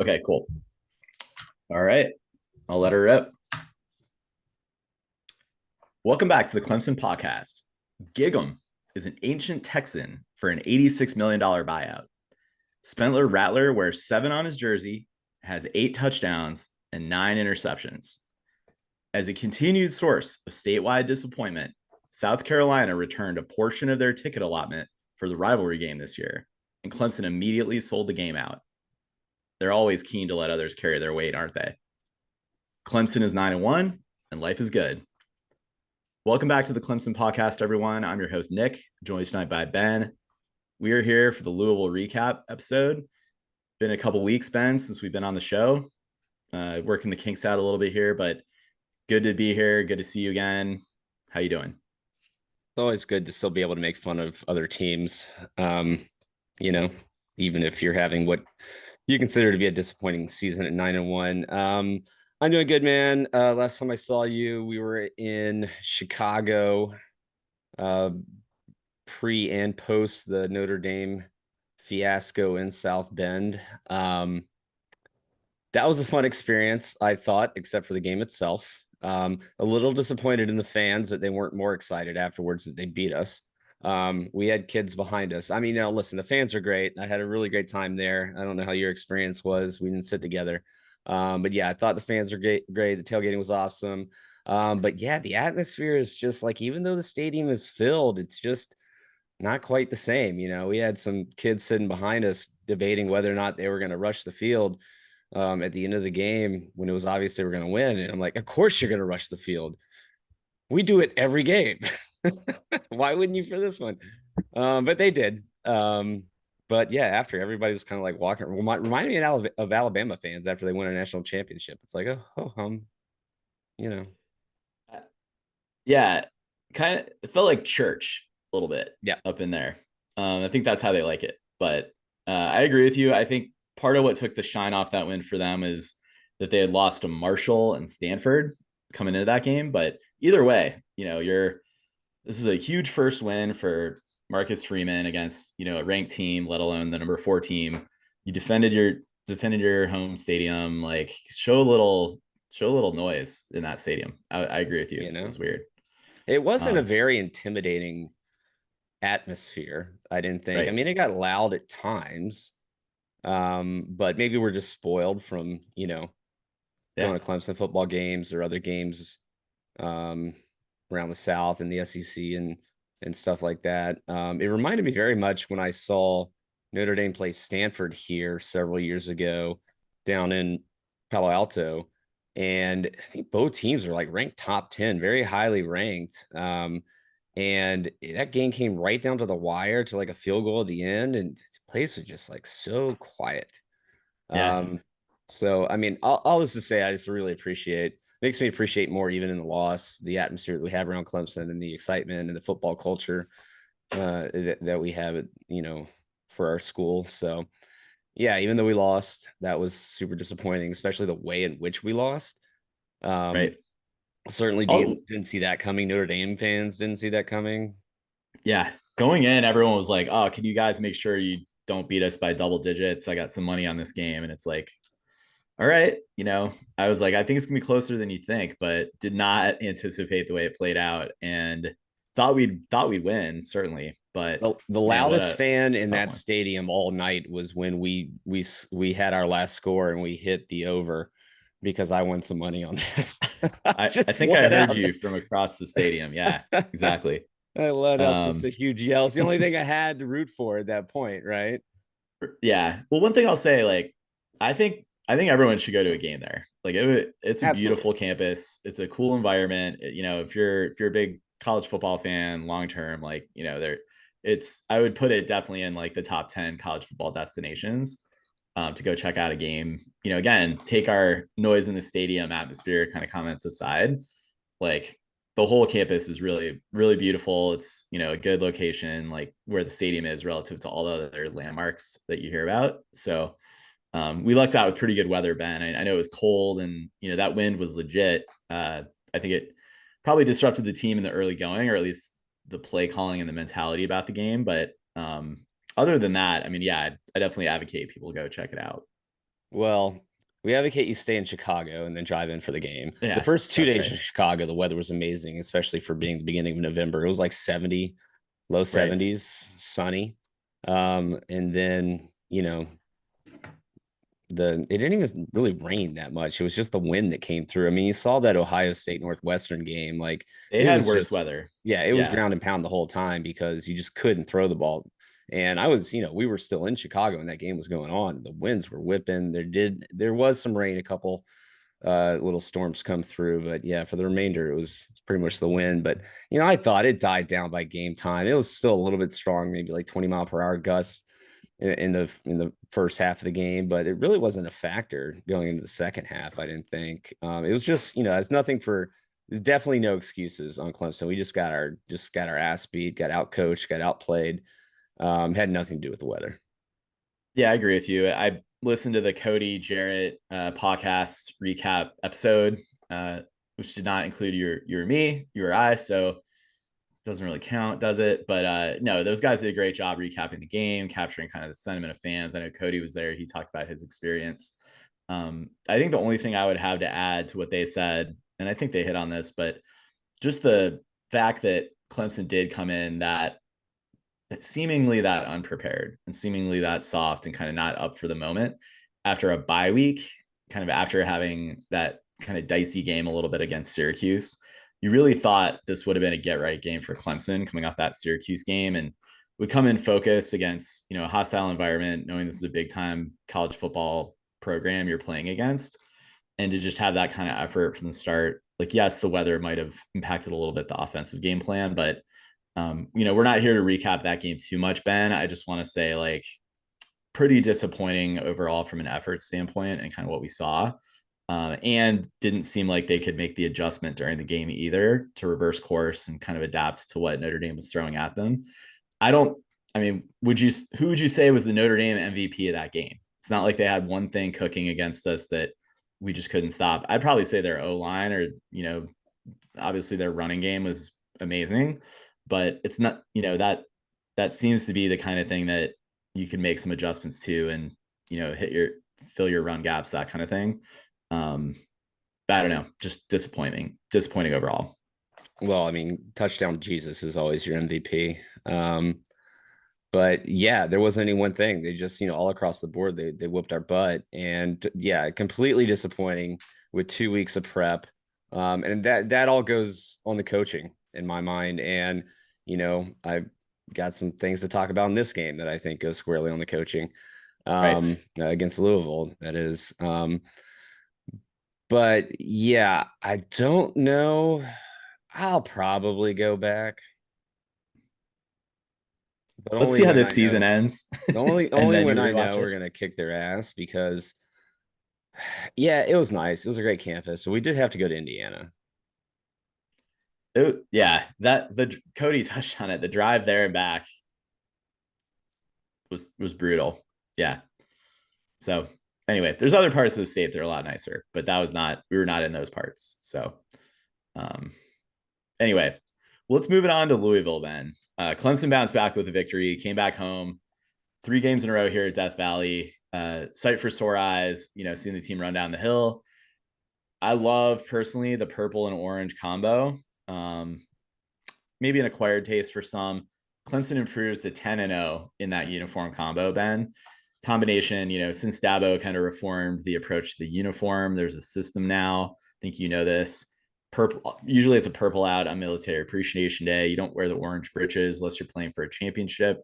Okay, cool. All right. I'll let her rip. Welcome back to the Clemson podcast. Gig'em is an ancient Texan for an $86 million buyout. Spencer Rattler wears 7 on his jersey, has 8 touchdowns, and 9 interceptions. As a continued source of statewide disappointment, South Carolina returned a portion of their ticket allotment for the rivalry game this year, and Clemson immediately sold the game out. They're always keen to let others carry their weight, aren't they? Clemson is 9-1, and life is good. Welcome back to the Clemson podcast, everyone. I'm your host, Nick, joined tonight by Ben. We are here for the Louisville Recap episode. Been a couple weeks, Ben, since we've been on the show. Working the kinks out a little bit here, but good to be here. Good to see you again. How you doing? It's always good to still be able to make fun of other teams. You know, even if you're having what you consider to be a disappointing season at 9-1. I'm doing good, man. Last time I saw you, we were in Chicago, pre and post the Notre Dame fiasco in South Bend. That was a fun experience, I thought, except for the game itself. A little disappointed in the fans that they weren't more excited afterwards that they beat us. We had kids behind us. I mean, now listen, the fans are great. I had a really great time there. I don't know how your experience was. We didn't sit together. But yeah, I thought the fans were great. The tailgating was awesome. But yeah, the atmosphere is just like, even though the stadium is filled, it's just not quite the same. We had some kids sitting behind us debating whether or not they were going to rush the field at the end of the game when it was obvious they were going to win. And I'm like, of course you're going to rush the field. We do it every game. Why wouldn't you for this one? But they did. But yeah, after everybody was kind of like walking, reminded me of Alabama fans after they win a national championship. It's like, you know, Yeah, kind of it felt like church a little bit yeah, up in there. I think that's how they like it. But I agree with you. I think part of what took the shine off that win for them is that they had lost to Marshall and Stanford coming into that game. But either way, this is a huge first win for Marcus Freeman against a ranked team, let alone the number 4 team. You defended your home stadium. Like show a little noise in that stadium. I agree with you. you It know, was weird. it wasn't a Um, very intimidating atmosphere. I didn't think. I right. mean, it got loud at times, but maybe we're just spoiled from Yeah. going to Clemson football games or other games um, around the South and the SEC and stuff like that. It reminded me very much when I saw Notre Dame play Stanford here several years ago down in Palo Alto. And I think both teams are like ranked top 10, very highly ranked. And that game came right down to the wire to like a field goal at the end, and the place was just like so quiet. Yeah. Um, so I mean, all this to say, I just really makes me appreciate more even in the loss, the atmosphere that we have around Clemson and the excitement and the football culture that we have for our school. So yeah, even though we lost, that was super disappointing, especially the way in which we lost. Um, Right. certainly Oh, didn't see that coming. Notre Dame fans didn't see that coming. yeah. Going in, everyone was like, "Oh, can you guys make sure you don't beat us by double digits? I got some money on this game." And it's like, all right, I was like, I think it's gonna be closer than you think, but did not anticipate the way it played out, and thought we'd win certainly, but The man, what loudest a fan in tough that one. stadium all night was when we had our last score and we hit the over because I won some money on that. I Just think I let heard out. you from across the stadium. Yeah, exactly. I let out such Um, a huge yell. It's the only thing I had to root for at that point, right? yeah. Well, one thing I'll say, like, I think everyone should go to a game there. Like, it's a beautiful Absolutely. campus. It's a cool environment. If you're a big college football fan, long term, like, there, I would put it definitely in like the top 10 college football destinations, to go check out a game. Again, take our noise in the stadium atmosphere kind of comments aside. Like, the whole campus is really, really beautiful. It's, a good location, like where the stadium is relative to all the other landmarks that you hear about. So we lucked out with pretty good weather, Ben. I know it was cold, and that wind was legit. I think it probably disrupted the team in the early going, or at least the play calling and the mentality about the game. But other than that, I mean, yeah, I definitely advocate people go check it out. Well, we advocate you stay in Chicago and then drive in for the game. The Yeah, first two that's days right. in Chicago, the weather was amazing, especially for being the beginning of November. It was like 70, low Right. 70s, sunny. And then, it didn't even really rain that much. It was just the wind that came through. I mean, you saw that Ohio State Northwestern game. Like They it had was worse just, weather. yeah, it was Yeah. ground and pound the whole time because you just couldn't throw the ball. And I was, we were still in Chicago and that game was going on. The winds were whipping. There was some rain, a couple little storms come through, but yeah, for the remainder, it's pretty much the wind. But I thought it died down by game time. It was still a little bit strong, maybe like 20-mile-per-hour gusts in the first half of the game, but it really wasn't a factor going into the second half. I didn't think it was just it's nothing for. There's definitely no excuses on Clemson. We just got our ass beat, got out coached, got outplayed. Had nothing to do with the weather. Yeah, I agree with you. I listened to the Cody Jarrett podcast recap episode, which did not include you or me, you or I. So it doesn't really count, does it? But no, those guys did a great job recapping the game, capturing kind of the sentiment of fans. I know Cody was there. He talked about his experience. I think the only thing I would have to add to what they said, and I think they hit on this, but just the fact that Clemson did come in that seemingly that unprepared and seemingly that soft and kind of not up for the moment after a bye week, kind of after having that kind of dicey game a little bit against Syracuse. You really thought this would have been a get right game for Clemson coming off that Syracuse game and would come in focused against, a hostile environment, knowing this is a big time college football program you're playing against. And to just have that kind of effort from the start, like, yes, the weather might have impacted a little bit the offensive game plan, but we're not here to recap that game too much, Ben. I just want to say, like, pretty disappointing overall from an effort standpoint and kind of what we saw. And didn't seem like they could make the adjustment during the game either to reverse course and kind of adapt to what Notre Dame was throwing at them. I don't, I mean, who would you say was the Notre Dame MVP of that game? It's not like they had one thing cooking against us that we just couldn't stop. I'd probably say their O line or, obviously their running game was amazing, but it's not, that seems to be the kind of thing that you can make some adjustments to and, fill your run gaps, that kind of thing. Um, but I don't know, just disappointing overall. Well, I mean, touchdown Jesus is always your MVP. But yeah, there wasn't any one thing. They just, all across the board, they whooped our butt. And yeah, completely disappointing with 2 weeks of prep. And that all goes on the coaching in my mind. And, I've got some things to talk about in this game that I think goes squarely on the coaching Right. against Louisville. That is. But yeah, I don't know. I'll probably go back, but Let's only see how when this I season know. ends Only and only then you when I know rewatch we're it. gonna kick their ass because yeah, it was nice. It was a great campus, but we did have to go to Indiana. Yeah, that the Cody touched on it. The drive there and back was brutal. Yeah. So anyway, there's other parts of the state that are a lot nicer, but that was not, we were not in those parts. So um anyway, let's move it on to Louisville then. Clemson bounced back with a victory, came back home, 3 games in a row here at Death Valley. Sight for sore eyes, seeing the team run down the hill. I love personally the purple and orange combo. Um, Maybe an acquired taste for some. Clemson improves to 10-0 in that uniform combo, Ben. Combination, since Dabo kind of reformed the approach to the uniform, there's a system now. I think you know this. Purple, usually it's a purple out on Military Appreciation Day. You don't wear the orange breeches unless you're playing for a championship,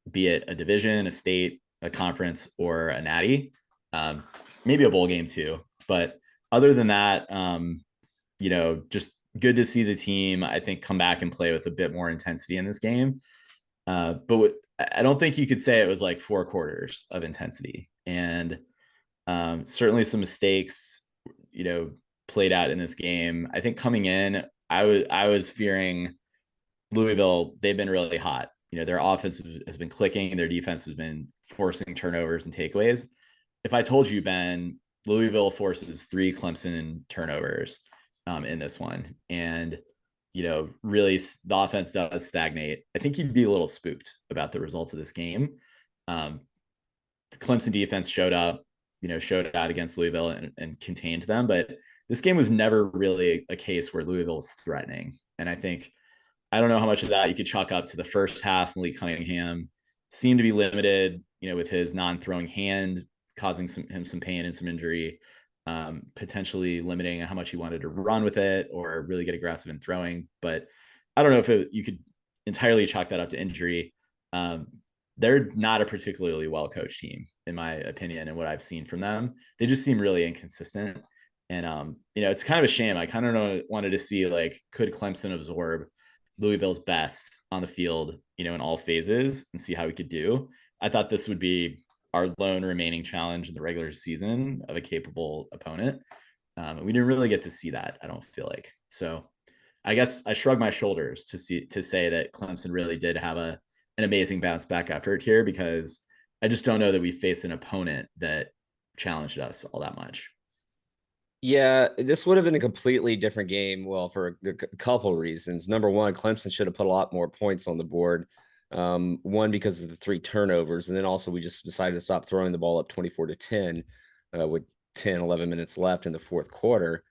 be it a division, a state, a conference, or a natty. Um, Maybe a bowl game too. But other than that, just good to see the team, I think, come back and play with a bit more intensity in this game. I don't think you could say it was like 4 quarters of intensity. And certainly some mistakes, played out in this game. I think coming in, I was fearing Louisville. They've been really hot. Their offense has been clicking. Their defense has been forcing turnovers and takeaways. If I told you, Ben, Louisville forces 3 Clemson turnovers in this one, and really the offense does stagnate, I think you'd be a little spooked about the results of this game. The Clemson defense showed up. showed out against Louisville and contained them. But this game was never really a case where Louisville was threatening. And I don't know how much of that you could chalk up to the first half. Malik Cunningham seemed to be limited, with his non-throwing hand causing him some pain and some injury, potentially limiting how much he wanted to run with it or really get aggressive in throwing. But I don't know if you could entirely chalk that up to injury. They're not a particularly well-coached team, in my opinion, and what I've seen from them. They just seem really inconsistent. And, it's kind of a shame. I kind of wanted to see, like, could Clemson absorb Louisville's best on the field, in all phases and see how we could do. I thought this would be our lone remaining challenge in the regular season of a capable opponent. We didn't really get to see that, I don't feel like. So I guess I shrug my shoulders to say that Clemson really did have an amazing bounce back effort here, because I just don't know that we faced an opponent that challenged us all that much. Yeah, this would have been a completely different game. Well, for a couple of reasons. Number one, Clemson should have put a lot more points on the board. One, because of the 3 turnovers. And then also we just decided to stop throwing the ball up 24-10 with 10, 11 minutes left in the fourth quarter.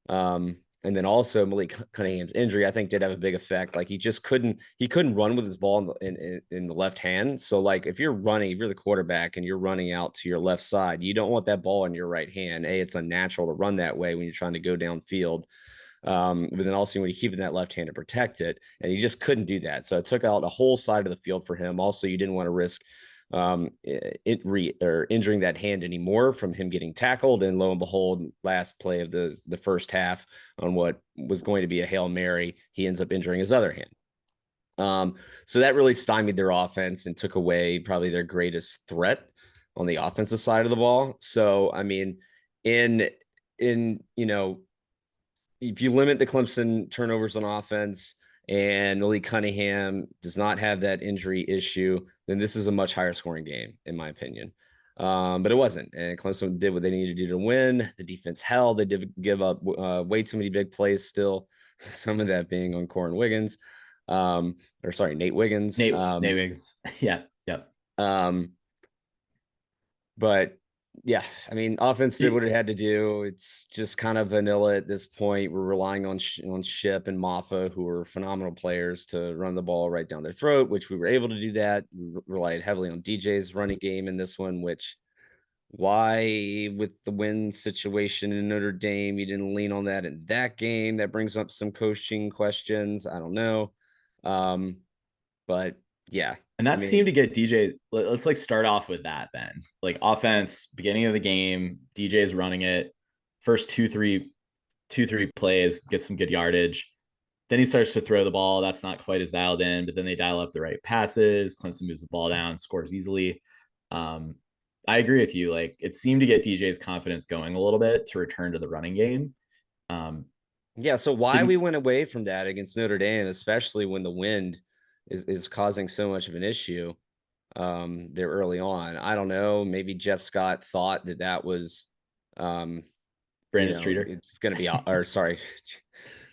And then also Malik Cunningham's injury, I think, did have a big effect. Like, he couldn't run with his ball in the left hand. So, like, if you're the quarterback and you're running out to your left side, you don't want that ball in your right hand. It's unnatural to run that way when you're trying to go downfield. But then also when you keep in that left hand to protect it, and he just couldn't do that. So it took out a whole side of the field for him. Also, you didn't want to risk injuring that hand anymore from him getting tackled. And lo and behold, last play of the first half on what was going to be a Hail Mary, he ends up injuring his other hand. So that really stymied their offense and took away probably their greatest threat on the offensive side of the ball. So, I mean, in if you limit the Clemson turnovers on offense, and Malik Cunningham does not have that injury issue, then this is a much higher scoring game, in my opinion. But it wasn't. And Clemson did what they needed to do to win. The defense held. They did give up way too many big plays still, some of that being on Nate Wiggins. Nate Wiggins. Yeah. But yeah, I mean, offense did what it had to do. It's just kind of vanilla at this point. We're relying on Ship and Maffa, who are phenomenal players, to run the ball right down their throat, which we were able to do that. We relied heavily on DJ's running game in this one, which, why, with the win situation in Notre Dame, you didn't lean on that in that game? That brings up some coaching questions. I don't know. But yeah. And that seemed to get DJ. Let's start off with that then. Like, offense, beginning of the game, DJ's running it. First two, three plays, get some good yardage. Then he starts to throw the ball. That's not quite as dialed in, but then they dial up the right passes. Clemson moves the ball down, scores easily. I agree with you. Like, it seemed to get DJ's confidence going a little bit to return to the running game. Yeah. So why we went away from that against Notre Dame, especially when the wind is causing so much of an issue there early on. I don't know. Maybe Jeff Scott thought that was Brandon Streeter. It's going to be, or sorry,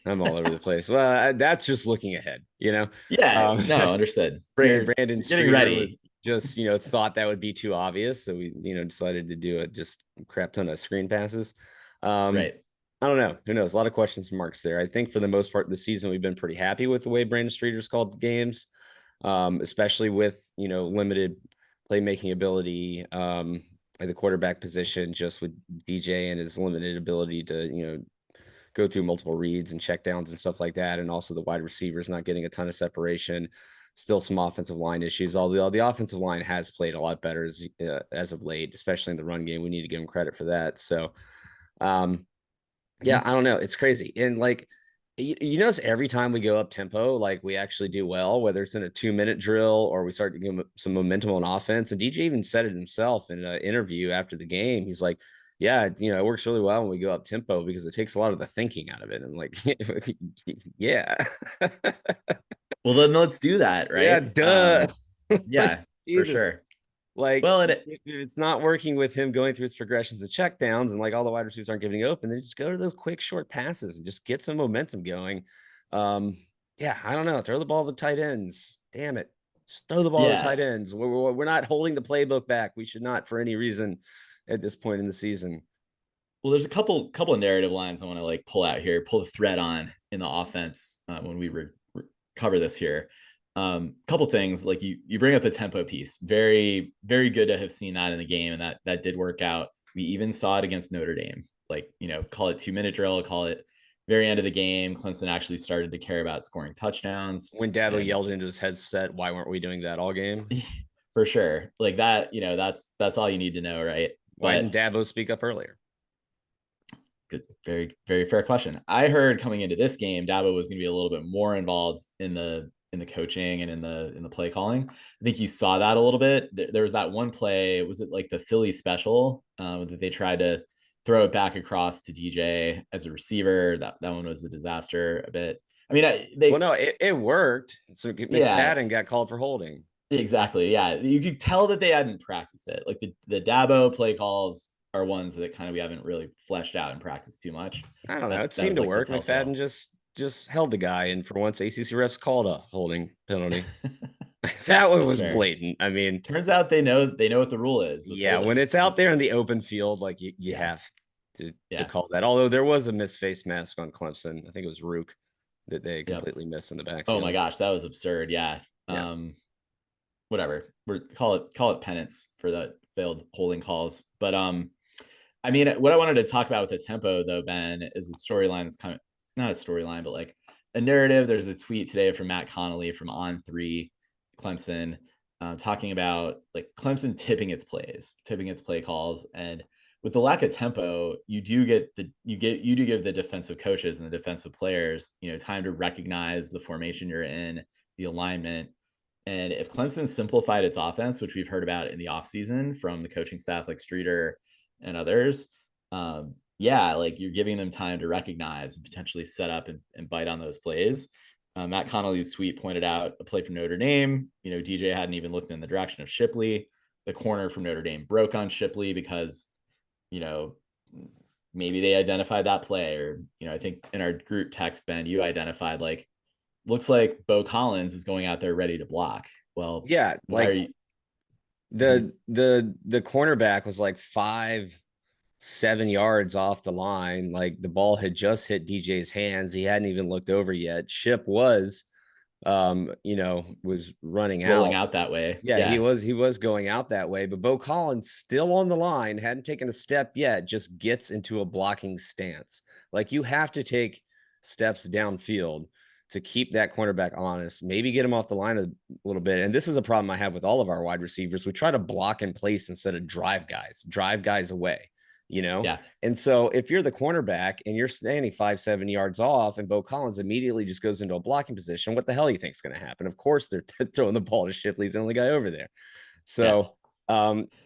I'm all over the place. Well, that's just looking ahead, Yeah. No, understood. Brandon Streeter ready. Was just, thought that would be too obvious. So we, decided to do it, just crap ton of screen passes. Right. I don't know. Who knows? A lot of questions marks there. I think for the most part of the season, we've been pretty happy with the way Brandon Streeter's called games, especially with, limited playmaking ability at the quarterback position, just with DJ and his limited ability to, go through multiple reads and check downs and stuff like that. And also the wide receivers not getting a ton of separation, still some offensive line issues. Although the offensive line has played a lot better as of late, especially in the run game. We need to give him credit for that. So, yeah, I don't know. It's crazy. And like, you notice every time we go up tempo, like, we actually do well, whether it's in a 2-minute drill or we start to give some momentum on offense. And DJ even said it himself in an interview after the game. He's like, yeah, it works really well when we go up tempo because it takes a lot of the thinking out of it. And like, yeah. Well, then let's do that. Right. Yeah. Duh. Yeah, for sure. Like, well, if it's not working with him going through his progressions and check downs, and like all the wide receivers aren't giving open, then just go to those quick short passes and just get some momentum going. Yeah, I don't know. Throw the ball to the tight ends. Damn it. Just throw the ball to the tight ends. We're not holding the playbook back. We should not, for any reason, at this point in the season. Well, there's a couple of narrative lines I want to like pull out here, pull the thread on in the offense when we cover this here. Couple things like you bring up the tempo piece. Very very good to have seen that in the game, and that did work out. We even saw it against Notre Dame. Like call it 2 minute drill, call it very end of the game. Clemson actually started to care about scoring touchdowns. When Dabo And yelled into his headset, "Why weren't we doing that all game?" for sure, like that. That's all you need to know, right? Why But didn't Dabo speak up earlier? good, very, very fair question. I heard coming into this game, Dabo was going to be a little bit more involved in the coaching and in the play calling. I think you saw that a little bit. There was that one play. Was it like the Philly special that they tried to throw it back across to DJ as a receiver? That one was a disaster a bit. I mean, Well, no, it worked. So yeah, McFadden got called for holding. exactly. Yeah, you could tell that they hadn't practiced it. Like the Dabo play calls are ones that kind of we haven't really fleshed out and practiced too much. I don't know. It That seemed was to like the work. McFadden telltale. just held the guy, and for once, ACC refs called a holding penalty. That one That's was fair. blatant. I mean, Turns out they know what the rule is with yeah, when holding. it's out there in the open field, like you Yeah, have to yeah, call that. Although there was a missed face mask on Clemson. I think it was Rook that they yep. completely missed in the Oh my backfield. gosh, that was absurd. Yeah. Yeah. Whatever. We're call it penance for the failed holding calls. But I mean, what I wanted to talk about with the tempo though, Ben, is the storyline is kind of not a storyline, but like a narrative. There's a tweet today from Matt Connolly from On3 Clemson, talking about like Clemson tipping its plays, tipping its play calls, and with the lack of tempo, you do give the defensive coaches and the defensive players, time to recognize the formation you're in, the alignment. And if Clemson simplified its offense, which we've heard about in the offseason from the coaching staff like Streeter and others, yeah, like you're giving them time to recognize and potentially set up and bite on those plays. Matt Connolly's tweet pointed out a play from Notre Dame. DJ hadn't even looked in the direction of Shipley. The corner from Notre Dame broke on Shipley because, you know, maybe they identified that play, or, I think in our group text, Ben, you identified like, looks like Bo Collins is going out there ready to block. Well, Yeah, why are like you? the cornerback was like 5-7 yards off the line. Like the ball had just hit DJ's hands. He hadn't even looked over yet. Ship was was running Rolling out. out that way. Yeah, he Yeah. was going out that way, but Bo Collins still on the line, hadn't taken a step yet, just gets into a blocking stance. Like you have to take steps downfield to keep that cornerback honest, maybe get him off the line a little bit. And this is a problem I have with all of our wide receivers. We try to block in place instead of drive guys away, you know? Yeah. And so if you're the cornerback and you're standing 5-7 yards off and Bo Collins immediately just goes into a blocking position, what the hell do you think is going to happen? Of course, they're throwing the ball to Shipley. He's the only guy over there. Yeah. So,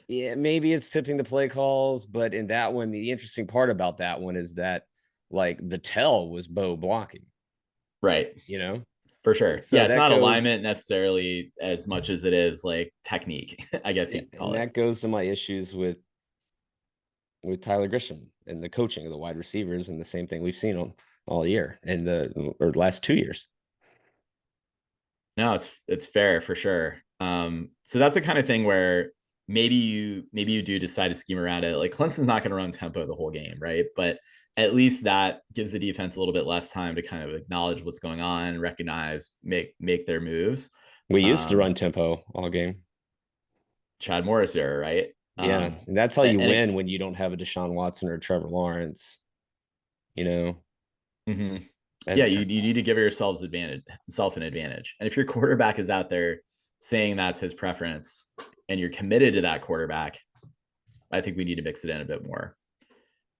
yeah, maybe it's tipping the play calls, but in that one, the interesting part about that one is that like the tell was Bo blocking, Right. you know? For And sure. so Yeah. It's that not goes, alignment necessarily as much as it is like technique, I guess you could and call it. that goes to my issues with Tyler Grisham and the coaching of the wide receivers, and the same thing we've seen all year and the last 2 years. No, it's fair for sure. So that's the kind of thing where maybe you do decide to scheme around it. Like Clemson's not going to run tempo the whole game, right? But at least that gives the defense a little bit less time to kind of acknowledge what's going on, recognize, make their moves. We used to run Um, tempo all game. Chad Morris era, right? Yeah, and that's how you And it, win when you don't have a Deshaun Watson or a Trevor Lawrence, you know, mm-hmm. as Yeah, it you turned out. need to give yourself an advantage. And if your quarterback is out there saying that's his preference and you're committed to that quarterback, I think we need to mix it in a bit more.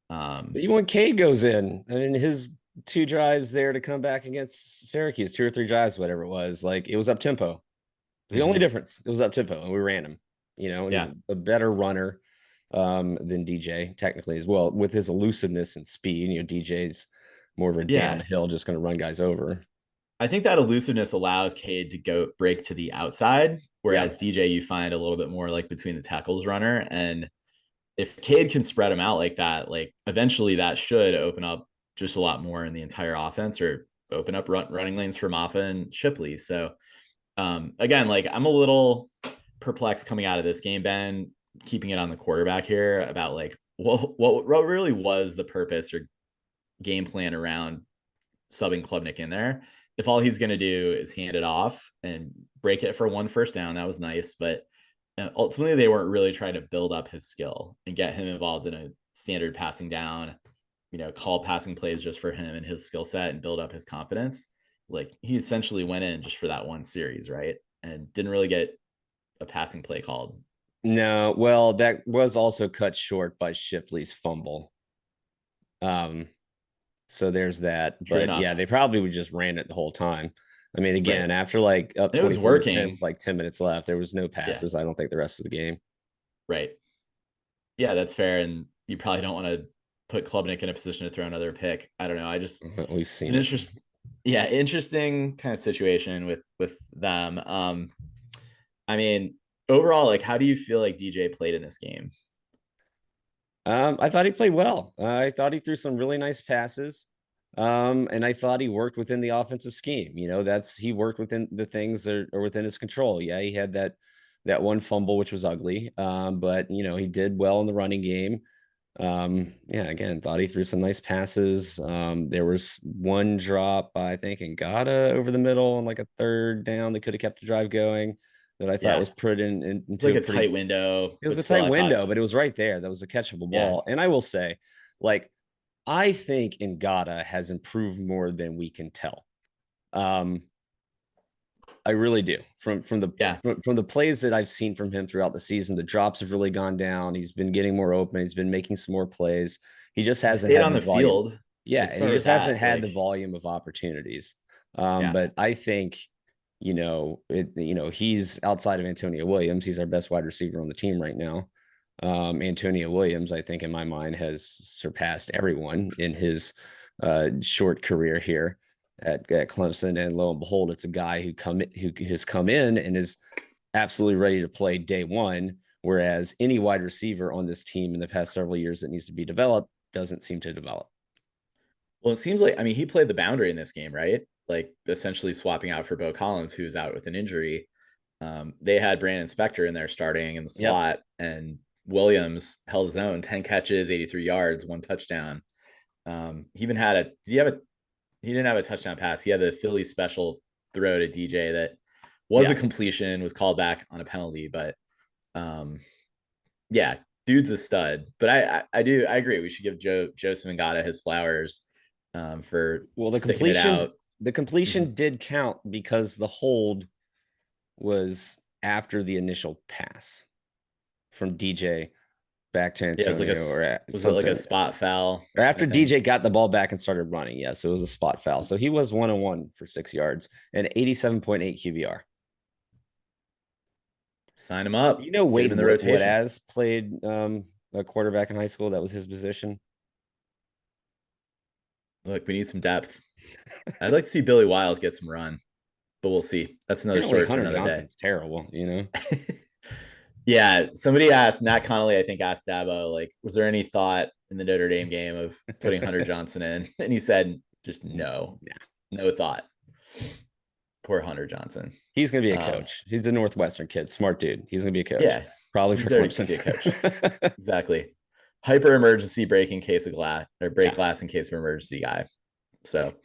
But even when Cade goes in, I mean, his 2 drives there to come back against Syracuse, 2 or 3 drives, whatever it was, like it was up tempo. The only Mm-hmm. difference, it was up tempo, and we ran him. He's Yeah, a better runner than DJ technically as well, with his elusiveness and speed. DJ's more of a yeah. downhill, just going to run guys over. I think that elusiveness allows Cade to go break to the outside, Yeah, whereas DJ you find a little bit more like between the tackles runner. And if Cade can spread him out like that, like eventually that should open up just a lot more in the entire offense, or open up running lanes for Maffa and Shipley. So again, like I'm a little perplexed coming out of this game, Ben. keeping it on the quarterback here about like what really was the purpose or game plan around subbing Klubnik in there. If all he's going to do is hand it off and break it for one first down, that was nice. But ultimately, they weren't really trying to build up his skill and get him involved in a standard passing down, call passing plays just for him and his skill set and build up his confidence. Like he essentially went in just for that one series, right? And didn't really get a passing play called. No, well, that was also cut short by Shipley's fumble. So there's that. True But enough. yeah, they probably would just ran it the whole time. I mean, again, Right. after like up It was 24-10 working. with like 10 minutes left, there was no Yeah. passes, I don't think, the rest of the game. Right. Yeah, that's fair. And you probably don't want to put Klubnik in a position to throw another pick. I don't know. We've It's seen an it. interesting kind of situation with them. I mean, overall, like, how do you feel like DJ played in this game? I thought he played well. I thought he threw some really nice passes. And I thought he worked within the offensive scheme. He worked within the things that are within his control. Yeah, he had that one fumble, which was ugly. But he did well in the running game. Yeah, again, thought he threw some nice passes. There was one drop, I think, in Ngata over the middle on like a third down that could have kept the drive going that I thought Yeah, was put it's into like a a pretty, tight window, it was but a still, tight I thought, window, but it was right there. That was a catchable yeah, ball. And I will say, like, I think Ngata has improved more than we can tell. Um, I really do. yeah, From the plays that I've seen from him throughout the season, the drops have really gone down. He's been getting more open. He's been making some more plays. He just he hasn't stayed had on the the volume. field. Yeah, Let's and he start with just hasn't that. had the Like, volume of opportunities. yeah, But I think, he's outside of Antonio Williams. He's our best wide receiver on the team right now. Antonio Williams, I think, in my mind, has surpassed everyone in his short career here at Clemson. And lo and behold, it's a guy who has come in and is absolutely ready to play day one. Whereas any wide receiver on this team in the past several years that needs to be developed doesn't seem to develop. well, it seems like, I mean, he played the boundary in this game, right? Like, essentially swapping out for Bo Collins, who was out with an injury. They had Brandon Spector in there starting in the Yep. slot, and Williams held his own, 10 catches, 83 yards, one touchdown. He even had he didn't have a touchdown pass. He had the Philly special throw to DJ that was a Yeah. completion, was called back on a penalty, but um, yeah, dude's a stud. But I agree. We should give Joseph Ngata his flowers for Well, sticking it out. the Mhm. completion did count because the hold was after the initial pass from DJ back to Yeah, it was like Antonio or was it like a something. spot foul Or kind after of thing? DJ got the ball back and started running. Yes, it was a spot foul. So he was 1-on-1 for 6 yards and 87.8 QBR. Sign him up. Get him Wade in the rotation. Woodaz played a quarterback in high school. That was his position. Look, we need some depth. I'd like to see Billy Wiles get some run, but we'll see. That's another Apparently, story for Hunter another day. Johnson's terrible. Yeah, somebody asked Nat Connolly, I think asked Dabo, like, was there any thought in the Notre Dame game of putting Hunter Johnson in? And he said, just no, Yeah. no thought. Poor Hunter Johnson. He's going to be a Um, coach. He's a Northwestern kid, smart dude. He's going to be a coach, yeah, probably he's for there to Clemson. be a coach. Exactly. Hyper emergency break in case of glass or break Yeah. glass in case of emergency guy. So,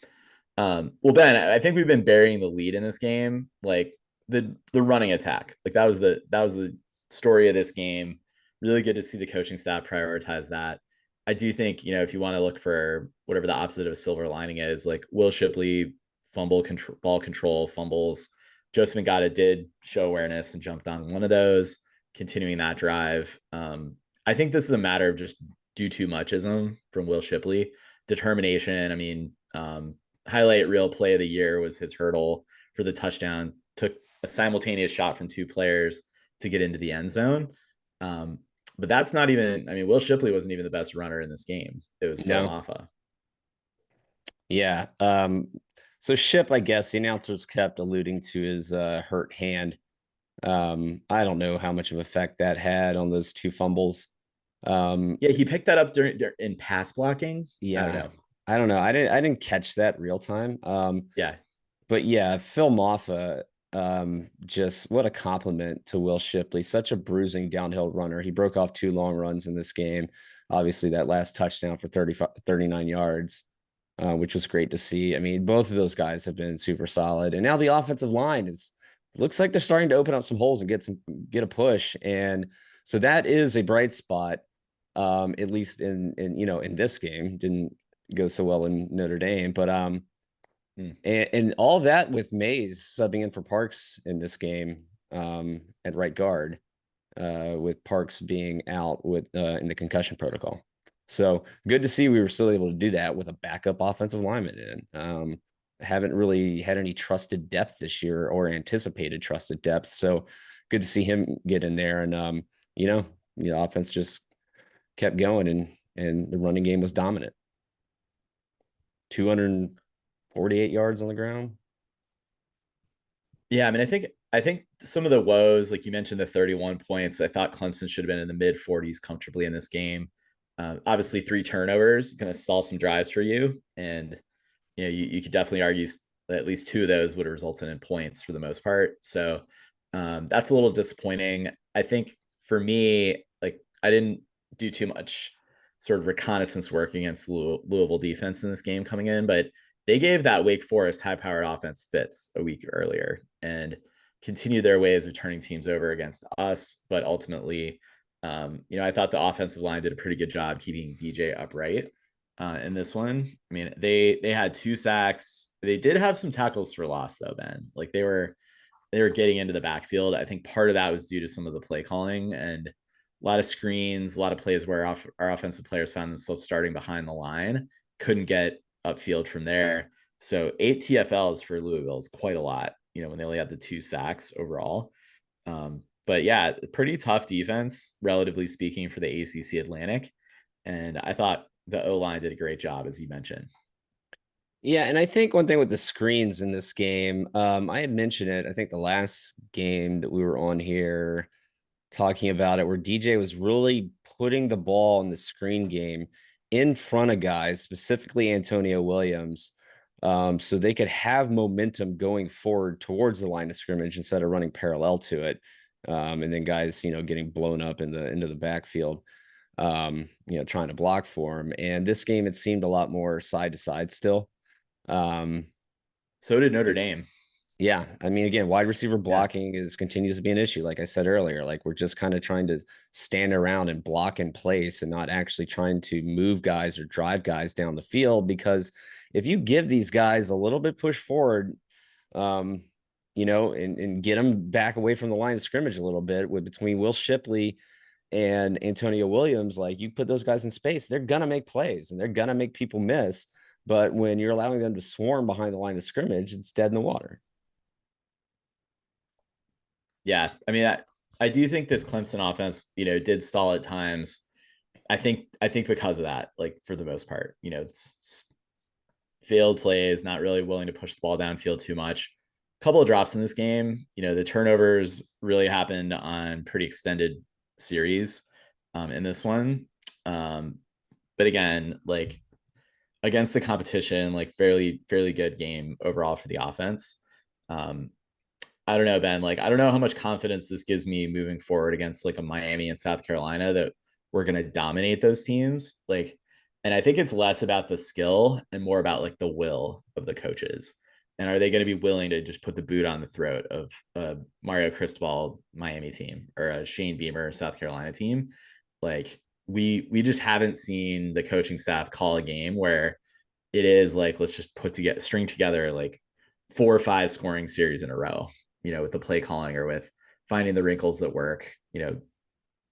well, Ben, I think we've been burying the lead in this game. Like the running attack, like that was the story of this game. Really good to see the coaching staff prioritize that. I do think, if you want to look for whatever the opposite of a silver lining is, like Will Shipley ball control fumbles. Joseph Ngata did show awareness and jumped on one of those, continuing that drive. I think this is a matter of just do too muchism from Will Shipley. Determination. I mean, highlight reel play of the year was his hurdle for the touchdown. Took a simultaneous shot from two players to get into the end zone. Um, but that's not even, I mean, Will Shipley wasn't even the best runner in this game. It was Phil No. Maffa. Yeah. So Ship, I guess the announcers kept alluding to his hurt hand. I don't know how much of effect that had on those two fumbles. Yeah, he picked that up during in pass blocking. I don't Yeah, know. I don't know. I didn't catch that real time. Yeah, But yeah, Phil Maffa. Just what a compliment to Will Shipley, such a bruising downhill runner. He broke off 2 long runs in this game. Obviously, that last touchdown for 39 yards, which was great to see. I mean, both of those guys have been super solid. And now the offensive line is looks like they're starting to open up some holes and get a push. And so that is a bright spot, at least in this game. Didn't go so well in Notre Dame, but and all that with Mays subbing in for Parks in this game, at right guard, with Parks being out with in the concussion protocol. So good to see we were still able to do that with a backup offensive lineman in. Haven't really had any trusted depth this year or anticipated trusted depth. So good to see him get in there. And the offense just kept going, and the running game was dominant. 248 yards on the ground. Yeah, I mean, I think some of the woes, like you mentioned, the 31 points, I thought Clemson should have been in the mid 40s comfortably in this game. Obviously, 3 turnovers going to stall some drives for you, and you could definitely argue at least 2 of those would have resulted in points for the most part. So that's a little disappointing. I think for me, like I didn't do too much sort of reconnaissance work against Louisville defense in this game coming in, but they gave that Wake Forest high-powered offense fits a week earlier and continued their ways of turning teams over against us. But ultimately, I thought the offensive line did a pretty good job keeping DJ upright in this one. I mean, they had 2 sacks. They did have some tackles for loss though, Ben. Like they were getting into the backfield. I think part of that was due to some of the play calling and a lot of screens, a lot of plays where our offensive players found themselves starting behind the line, couldn't get upfield from there. So 8 TFLs for Louisville is quite a lot, when they only had the 2 sacks overall. But yeah, pretty tough defense, relatively speaking, for the ACC Atlantic. And I thought the O-line did a great job, as you mentioned. Yeah, and I think one thing with the screens in this game, I had mentioned it, I think the last game that we were on here talking about it, where DJ was really putting the ball in the screen game in front of guys, specifically Antonio Williams, so they could have momentum going forward towards the line of scrimmage instead of running parallel to it. And then guys, getting blown up into the backfield, trying to block for him. And this game, it seemed a lot more side to side still. So did Notre Dame. Yeah, I mean, again, wide receiver blocking continues to be an issue. Like I said earlier, like we're just kind of trying to stand around and block in place and not actually trying to move guys or drive guys down the field. Because if you give these guys a little bit push forward, and get them back away from the line of scrimmage a little bit between Will Shipley and Antonio Williams, like you put those guys in space, they're gonna make plays and they're gonna make people miss. But when you're allowing them to swarm behind the line of scrimmage, it's dead in the water. Yeah, I mean, I do think this Clemson offense, did stall at times. I think because of that, like for the most part, failed plays, not really willing to push the ball downfield too much. A couple of drops in this game. The turnovers really happened on pretty extended series in this one. But again, like against the competition, like fairly good game overall for the offense. I don't know, Ben. Like, I don't know how much confidence this gives me moving forward against like a Miami and South Carolina that we're going to dominate those teams. Like, and I think it's less about the skill and more about like the will of the coaches. And are they going to be willing to just put the boot on the throat of a Mario Cristobal Miami team or a Shane Beamer South Carolina team? Like, we just haven't seen the coaching staff call a game where it is like, let's just string together like 4 or 5 scoring series in a row, with the play calling or with finding the wrinkles that work,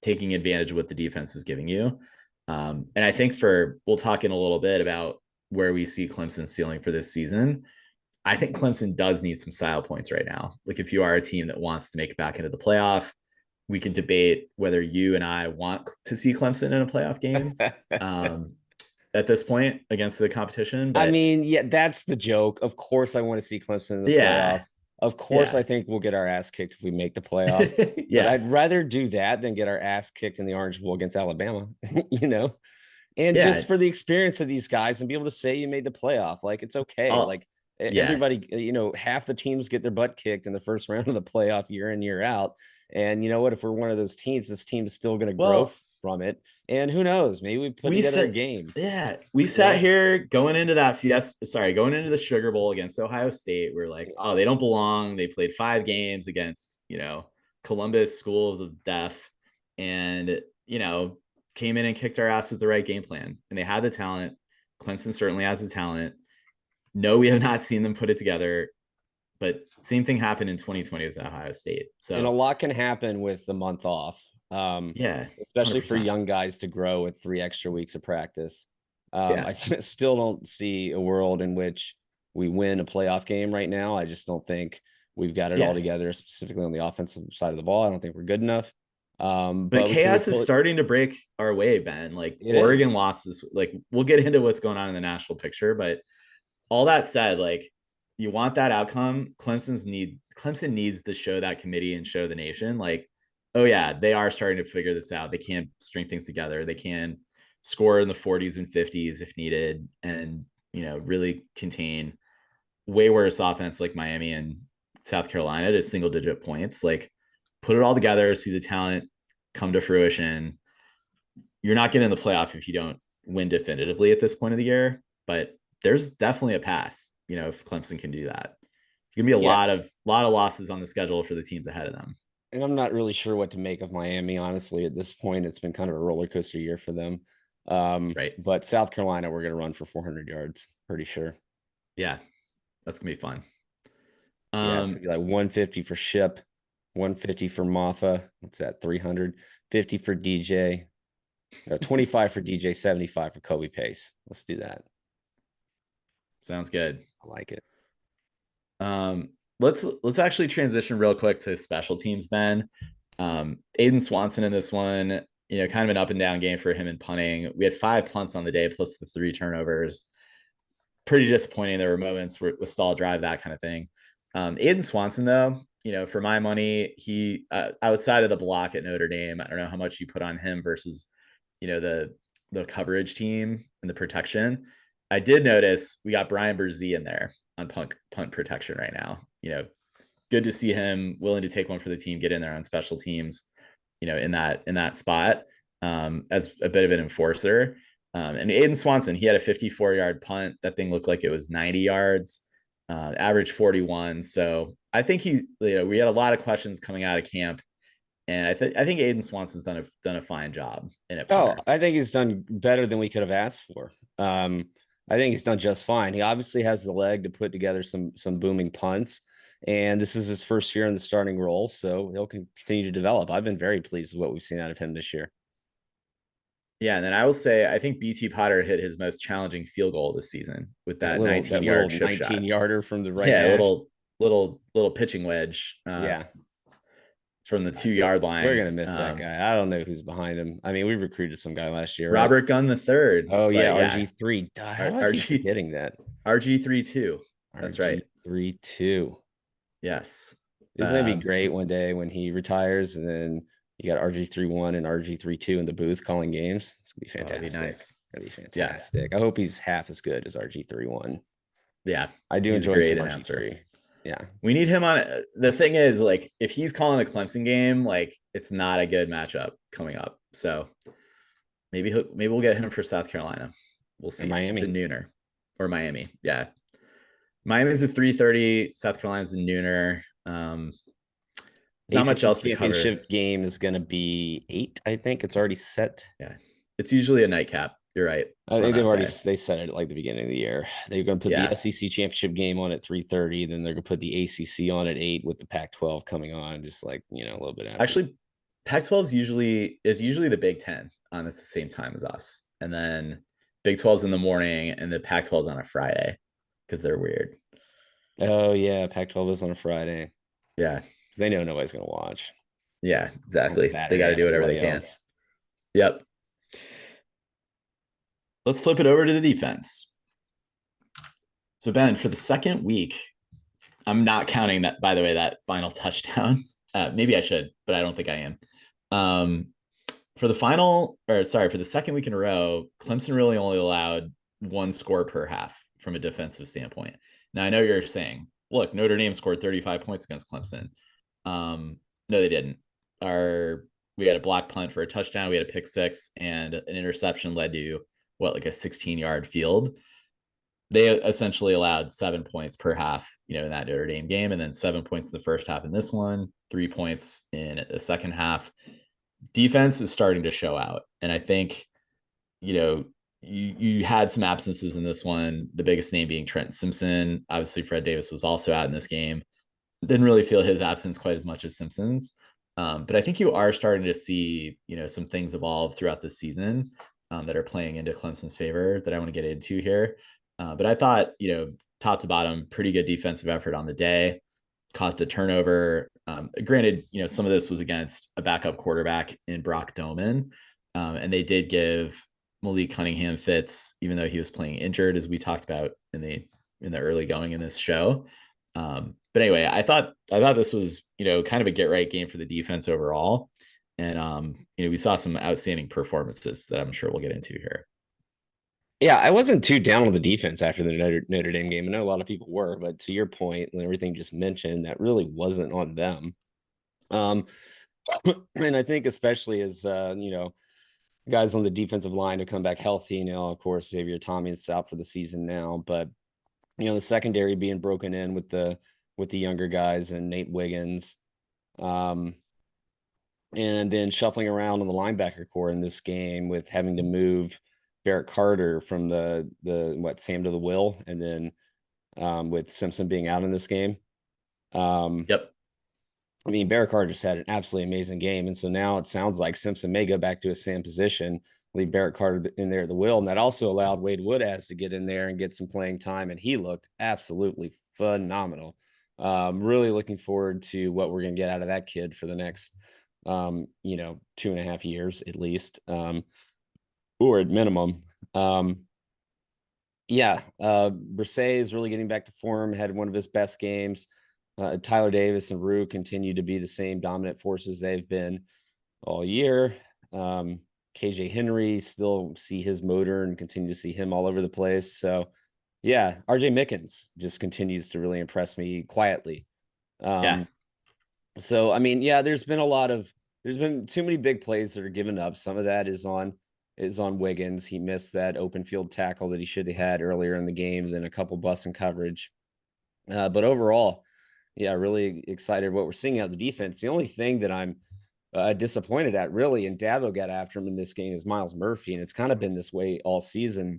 taking advantage of what the defense is giving you. And I think we'll talk in a little bit about where we see Clemson's ceiling for this season. I think Clemson does need some style points right now. Like if you are a team that wants to make it back into the playoff, we can debate whether you and I want to see Clemson in a playoff game at this point against the competition. But I mean, yeah, that's the joke. Of course, I want to see Clemson in the playoff. Of course, I think we'll get our ass kicked if we make the playoff. But I'd rather do that than get our ass kicked in the Orange Bowl against Alabama, And just for the experience of these guys and be able to say you made the playoff, like it's okay. Yeah. Everybody, half the teams get their butt kicked in the first round of the playoff year in, year out. And you know what? If we're one of those teams, this team is still going to grow Well, from it. And who knows? Maybe we put we together a said, game. yeah, we You sat know, here going into going into the Sugar Bowl against Ohio State. We're like, oh, they don't belong. They played 5 games against, Columbus School of the Deaf, and, came in and kicked our ass with the right game plan. And they had the talent. Clemson certainly has the talent. No, we have not seen them put it together, but same thing happened in 2020 with Ohio State. and a So lot can happen with the month off, yeah, especially for 100%. young guys to grow with 3 extra weeks of practice. Yeah. I still don't see a world in which we win a playoff game right now. I just don't think we've got it all Yeah. together, specifically on the offensive side of the ball. I don't think we're good enough. But But can we chaos is pull it? starting to break our way, Ben. Like It Oregon is. losses, like we'll get into what's going on in the national picture, but all that said, like you want that outcome. Clemson needs to show that committee and show the nation, like, oh yeah, they are starting to figure this out. They can string things together. They can score in the 40s and 50s if needed, and really contain way worse offense like Miami and South Carolina to single digit points. Like put it all together, see the talent come to fruition. You're not getting in the playoff if you don't win definitively at this point of the year, but there's definitely a path, if Clemson can do that. It's gonna be a Yeah. lot of losses on the schedule for the teams ahead of them. And I'm not really sure what to make of Miami, honestly. At this point, it's been kind of a roller coaster year for them. Right. But South Carolina, we're going to run for 400 yards, pretty sure. Yeah. That's gonna be fun. Yeah, it's Um, gonna be like 150 for Ship, 150 for Maffa. What's that? 350 for DJ, 25 for DJ, 75 for Kobe Pace. Let's do that. sounds good. I like it. Um, let's actually transition real quick to special teams, Ben. Aiden Swanson in this one, kind of an up and down game for him in punting. We had 5 punts on the day plus the 3 turnovers. Pretty disappointing. There were moments with stall drive, that kind of thing. Aiden Swanson, though, for my money, he outside of the block at Notre Dame, I don't know how much you put on him versus, the coverage team and the protection. I did notice we got Brian Berzee in there on punt protection right now. Good to see him willing to take one for the team, get in there on special teams, in that spot, as a bit of an enforcer. And Aiden Swanson, he had a 54-yard punt. That thing looked like it was 90 yards, average 41. So I think we had a lot of questions coming out of camp, and I think Aiden Swanson's done a fine job in a Oh, punter. I think he's done better than we could have asked for. I think he's done just fine. He obviously has the leg to put together some booming punts, and this is his first year in the starting role, so he'll continue to develop. I've been very pleased with what we've seen out of him this year. Yeah, and then I will say I think BT Potter hit his most challenging field goal this season with That that little 19 that little yard chip 19 shot. yarder from the right Yeah, hash. little pitching wedge Yeah, from the 2 yard we're line. gonna miss that guy. I don't know who's behind him. I mean, we recruited some guy last year, right? Robert Gunn the third, Oh yeah, but yeah, RG3. How do I keep RG forgetting that? RG3 2. That's right. RG32. Yes. Isn't that be great one day when he retires and then you got RG31 and RG32 in the booth calling games? It's gonna be That'd be fantastic. nice. That'd be fantastic. I hope he's half as good as RG31. Yeah, I do he's a enjoy great some announcer. RG3. Yeah. We need him on. The thing is, like, if he's calling a Clemson game, like, it's not a good matchup coming up. So maybe we'll get him for South Carolina. We'll see. It's a Miami. nooner or Miami. Yeah, Miami's a 3:30. South Carolina's a nooner. Not much ACC else to cover. championship game is going to be 8, I think. It's already set. Yeah, it's usually a nightcap. You're right I on think that day. they said it at like the beginning of the year. They're going to put Yeah, the SEC championship game on at 3:30, then they're going to put the ACC on at 8 with the Pac-12 coming on just like, a little bit after. actually, Pac-12 is usually the Big Ten on at the same time as us, and then Big 12's in the morning, and the Pac-12's on a Friday because they're weird. Oh yeah, Pac-12 is on a Friday Yeah, because they know nobody's going to watch. yeah, On exactly. They got Saturday to do after whatever they everybody can. else. Yep. Let's flip it over to the defense. So Ben, for the second week, I'm not counting that. By the way, that final touchdown. Maybe I should, but I don't think I am. For the second week in a row, Clemson really only allowed 1 score per half from a defensive standpoint. And Now I know you're saying, look, Notre Dame scored 35 points against Clemson. No, they didn't. We had a block punt for a touchdown, we had a pick six, and an interception led to what, like a 16-yard field. They essentially allowed 7 points per half, in that Notre Dame game, and then 7 points in the first half in this one, 3 points in the second half. Defense is starting to show out, and I think you had some absences in this one. The biggest name being Trenton Simpson. Obviously, Fred Davis was also out in this game. Didn't really feel his absence quite as much as Simpson's. But I think you are starting to see, some things evolve throughout this season that are playing into Clemson's favor that I want to get into here. But I thought, top to bottom, pretty good defensive effort on the day, caused a turnover. Granted, some of this was against a backup quarterback in Brock Doman. And they did give Malik Cunningham fits, even though he was playing injured, as we talked about in the early going in this show. But anyway, I thought this was, kind of a get right game for the defense overall. And we saw some outstanding performances that I'm sure we'll get into here. Yeah, I wasn't too down on the defense after the Notre Dame game. I know a lot of people were, but to your point and everything just mentioned, that really wasn't on them. And I think especially as guys on the defensive line to come back healthy now. Of course, Xavier Thomas out for the season now, but the secondary being broken in with the younger guys and Nate Wiggins, and then shuffling around on the linebacker core in this game with having to move Barrett Carter from the Sam to the Will, and then with Simpson being out in this game. Yep. I mean, Barrett Carter just had an absolutely amazing game. And so now it sounds like Simpson may go back to his Sam position, leave Barrett Carter in there at the will. And that also allowed Wade Woodaz to get in there and get some playing time. And he looked absolutely phenomenal. Really looking forward to what we're going to get out of that kid for the next, 2.5 years at least, or at minimum. Brisset is really getting back to form, had one of his best games. Tyler Davis and Rue continue to be the same dominant forces they've been all year. KJ Henry, still see his motor and continue to see him all over the place. So, yeah, RJ Mickens just continues to really impress me quietly. So, I mean, yeah, there's been too many big plays that are given up. Some of that is on Wiggins. He missed that open field tackle that he should have had earlier in the game, then a couple busts in coverage. But overall, yeah, really excited what we're seeing out of the defense. The only thing that I'm disappointed at, really, and Dabo got after him in this game, is Miles Murphy, and it's kind of been this way all season.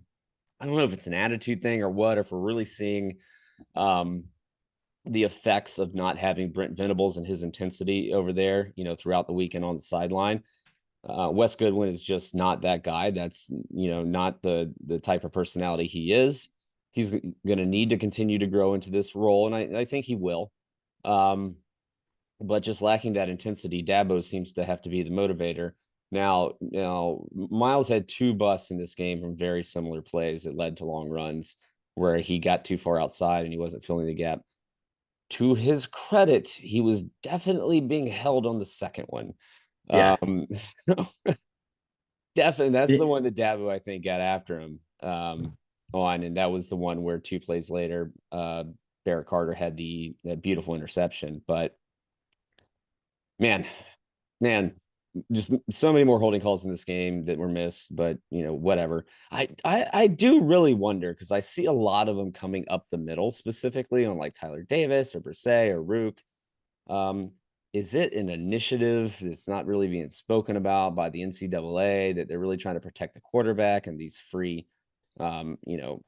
I don't know if it's an attitude thing or what, if we're really seeing the effects of not having Brent Venables and his intensity over there, throughout the weekend on the sideline. Wes Goodwin is just not that guy. That's, not the type of personality he is. He's going to need to continue to grow into this role, and I think he will. But just lacking that intensity, Dabo seems to have to be the motivator. Now, Miles had 2 busts in this game from very similar plays that led to long runs where he got too far outside and he wasn't filling the gap. To his credit, he was definitely being held on the second one. Yeah. So definitely, that's the one that Dabo, I think, got after him on, and that was the one where 2 plays later, Barrett Carter had that beautiful interception. But man, just so many more holding calls in this game that were missed. But whatever. I do really wonder, because I see a lot of them coming up the middle, specifically on like Tyler Davis or Brisset or Rook. Is it an initiative that's not really being spoken about by the NCAA, that they're really trying to protect the quarterback and these free,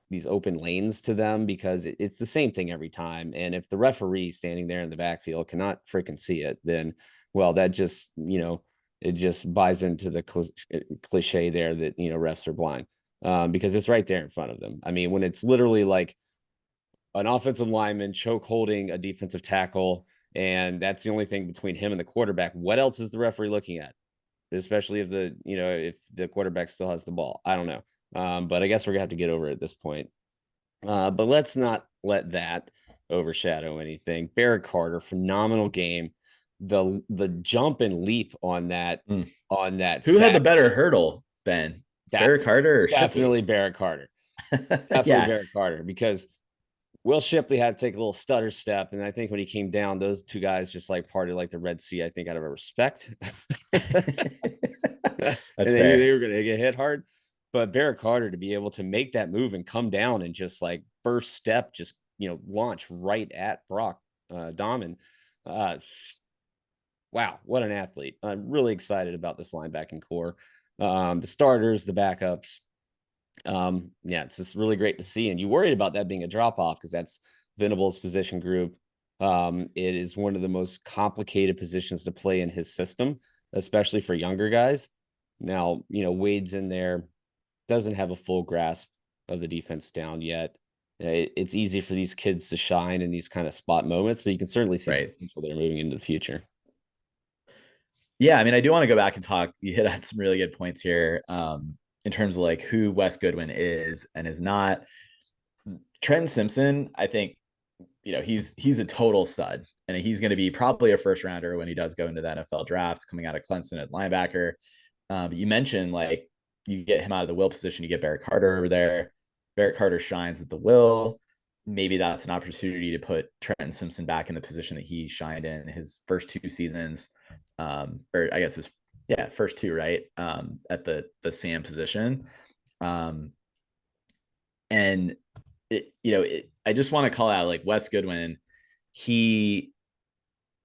these open lanes to them? Because it's the same thing every time. And if the referee standing there in the backfield cannot freaking see it, then, well, that just, it just buys into the cliche there that, refs are blind, because it's right there in front of them. I mean, when it's literally like an offensive lineman choke holding a defensive tackle, and that's the only thing between him and the quarterback, what else is the referee looking at? Especially if the quarterback still has the ball. I don't know. But I guess we're gonna have to get over it at this point. But let's not let that overshadow anything. Barrett Carter, phenomenal game. The jump and leap on that Who sack, had the better hurdle, Ben? Barrett Carter or definitely Shipley? Barrett Carter. Definitely Yeah. Barrett Carter, because Will Shipley had to take a little stutter step, and I think when he came down, those two guys just like parted like the Red Sea. I think out of respect, and That's they knew fair. they were going to get hit hard. But Barrett Carter to be able to make that move and come down and just like first step, just launch right at Brock Dahman. Wow, what an athlete! I'm really excited about this linebacking core, the starters, the backups. Yeah, it's just really great to see. And you worried about that being a drop off because that's Venable's position group. It is one of the most complicated positions to play in his system, especially for younger guys. Now, Wade's in there, doesn't have a full grasp of the defense down yet. It's easy for these kids to shine in these kind of spot moments, but you can certainly see the Right. potential they're moving into the future. Yeah, I mean, I do want to go back and talk. You hit on some really good points here, in terms of like who Wes Goodwin is and is not. Trenton Simpson, I think, he's a total stud, and he's going to be probably a first rounder when he does go into the NFL drafts coming out of Clemson at linebacker. But you mentioned like you get him out of the will position, you get Barrett Carter over there. Barrett Carter shines at the will. Maybe that's an opportunity to put Trenton Simpson back in the position that he shined in his first two seasons, or I guess his first two, right, at the Sam position. Um, and I just want to call out like Wes Goodwin. He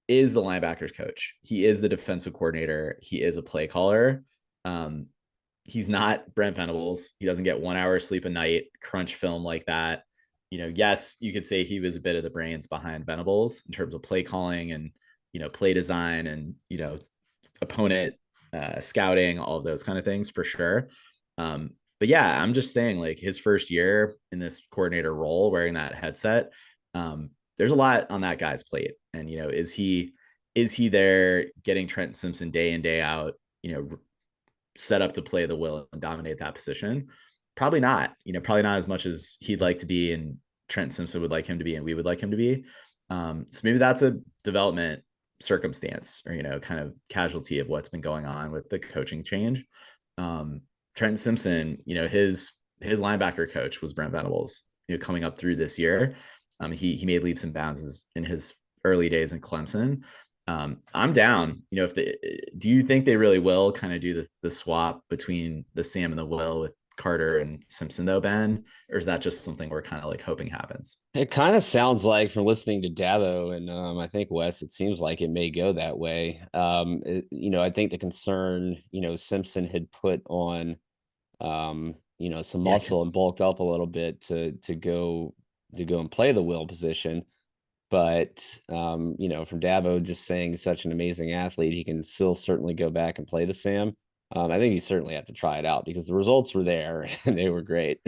is the linebackers coach. He is the defensive coordinator. He is a play caller. Um, he's not Brent Venables. He doesn't get 1 hour sleep a night, crunch film like that. Yes, you could say he was a bit of the brains behind Venables in terms of play calling and, play design and, opponent scouting, all of those kind of things for sure. But yeah, I'm just saying like his first year in this coordinator role wearing that headset, there's a lot on that guy's plate. And, is he there getting Trent Simpson day in, day out, set up to play the will and dominate that position? Probably not, probably not as much as he'd like to be and Trent Simpson would like him to be and we would like him to be. So maybe that's a development circumstance or, kind of casualty of what's been going on with the coaching change. Trent Simpson, his linebacker coach was Brent Venables, coming up through this year. He made leaps and bounds in his early days in Clemson. I'm down. If do you think they really will kind of do the swap between the Sam and the Will with Carter and Simpson though, Ben? Or is that just something we're kind of like hoping happens? It kind of sounds like from listening to Dabo and I think Wes, it seems like it may go that way. I think the concern, Simpson had put on, some Yeah, muscle and bulked up a little bit to go and play the will position. But from Dabo just saying such an amazing athlete, he can still certainly go back and play the Sam. I think you certainly have to try it out because the results were there and they were great.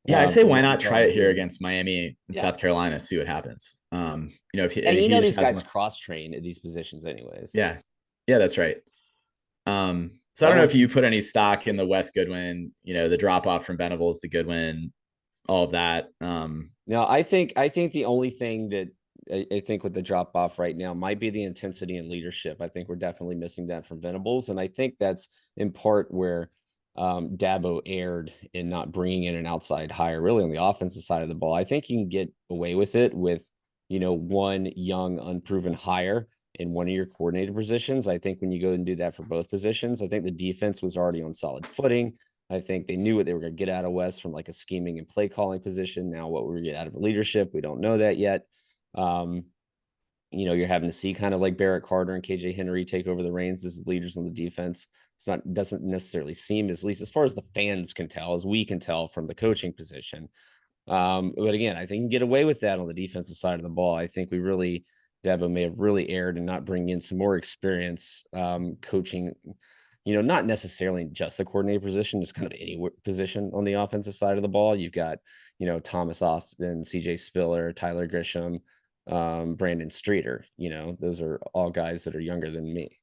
yeah, I say From why what we not saw try in the it here game. against Miami and Yeah. South Carolina, see what happens. And If he just these has guys much, cross train at these positions anyways. yeah, yeah, that's right. So I I don't know want if to you see. put any stock in the West Goodwin, the drop off from Venables to Goodwin, all of that. Now, I think the only thing that I think with the drop off right now might be the intensity and leadership. I think we're definitely missing that from Venables, and I think that's in part where Dabo erred in not bringing in an outside hire, really on the offensive side of the ball. I think you can get away with it with one young unproven hire in one of your coordinator positions. I think when you go and do that for both positions, I think the defense was already on solid footing. I think they knew what they were going to get out of West from like a scheming and play calling position. Now, what we're going to get out of leadership, we don't know that yet. Um, you're having to see kind of like Barrett Carter and KJ Henry take over the reins as leaders on the defense. Doesn't necessarily seem, at least as far as the fans can tell, as we can tell from the coaching position. But again, I think you can get away with that on the defensive side of the ball. I think Dabo may have really erred in not bringing in some more experience coaching, not necessarily just the coordinator position, just kind of any position on the offensive side of the ball. You've got, Thomas Austin, CJ Spiller, Tyler Grisham, Brandon Streeter. Those are all guys that are younger than me.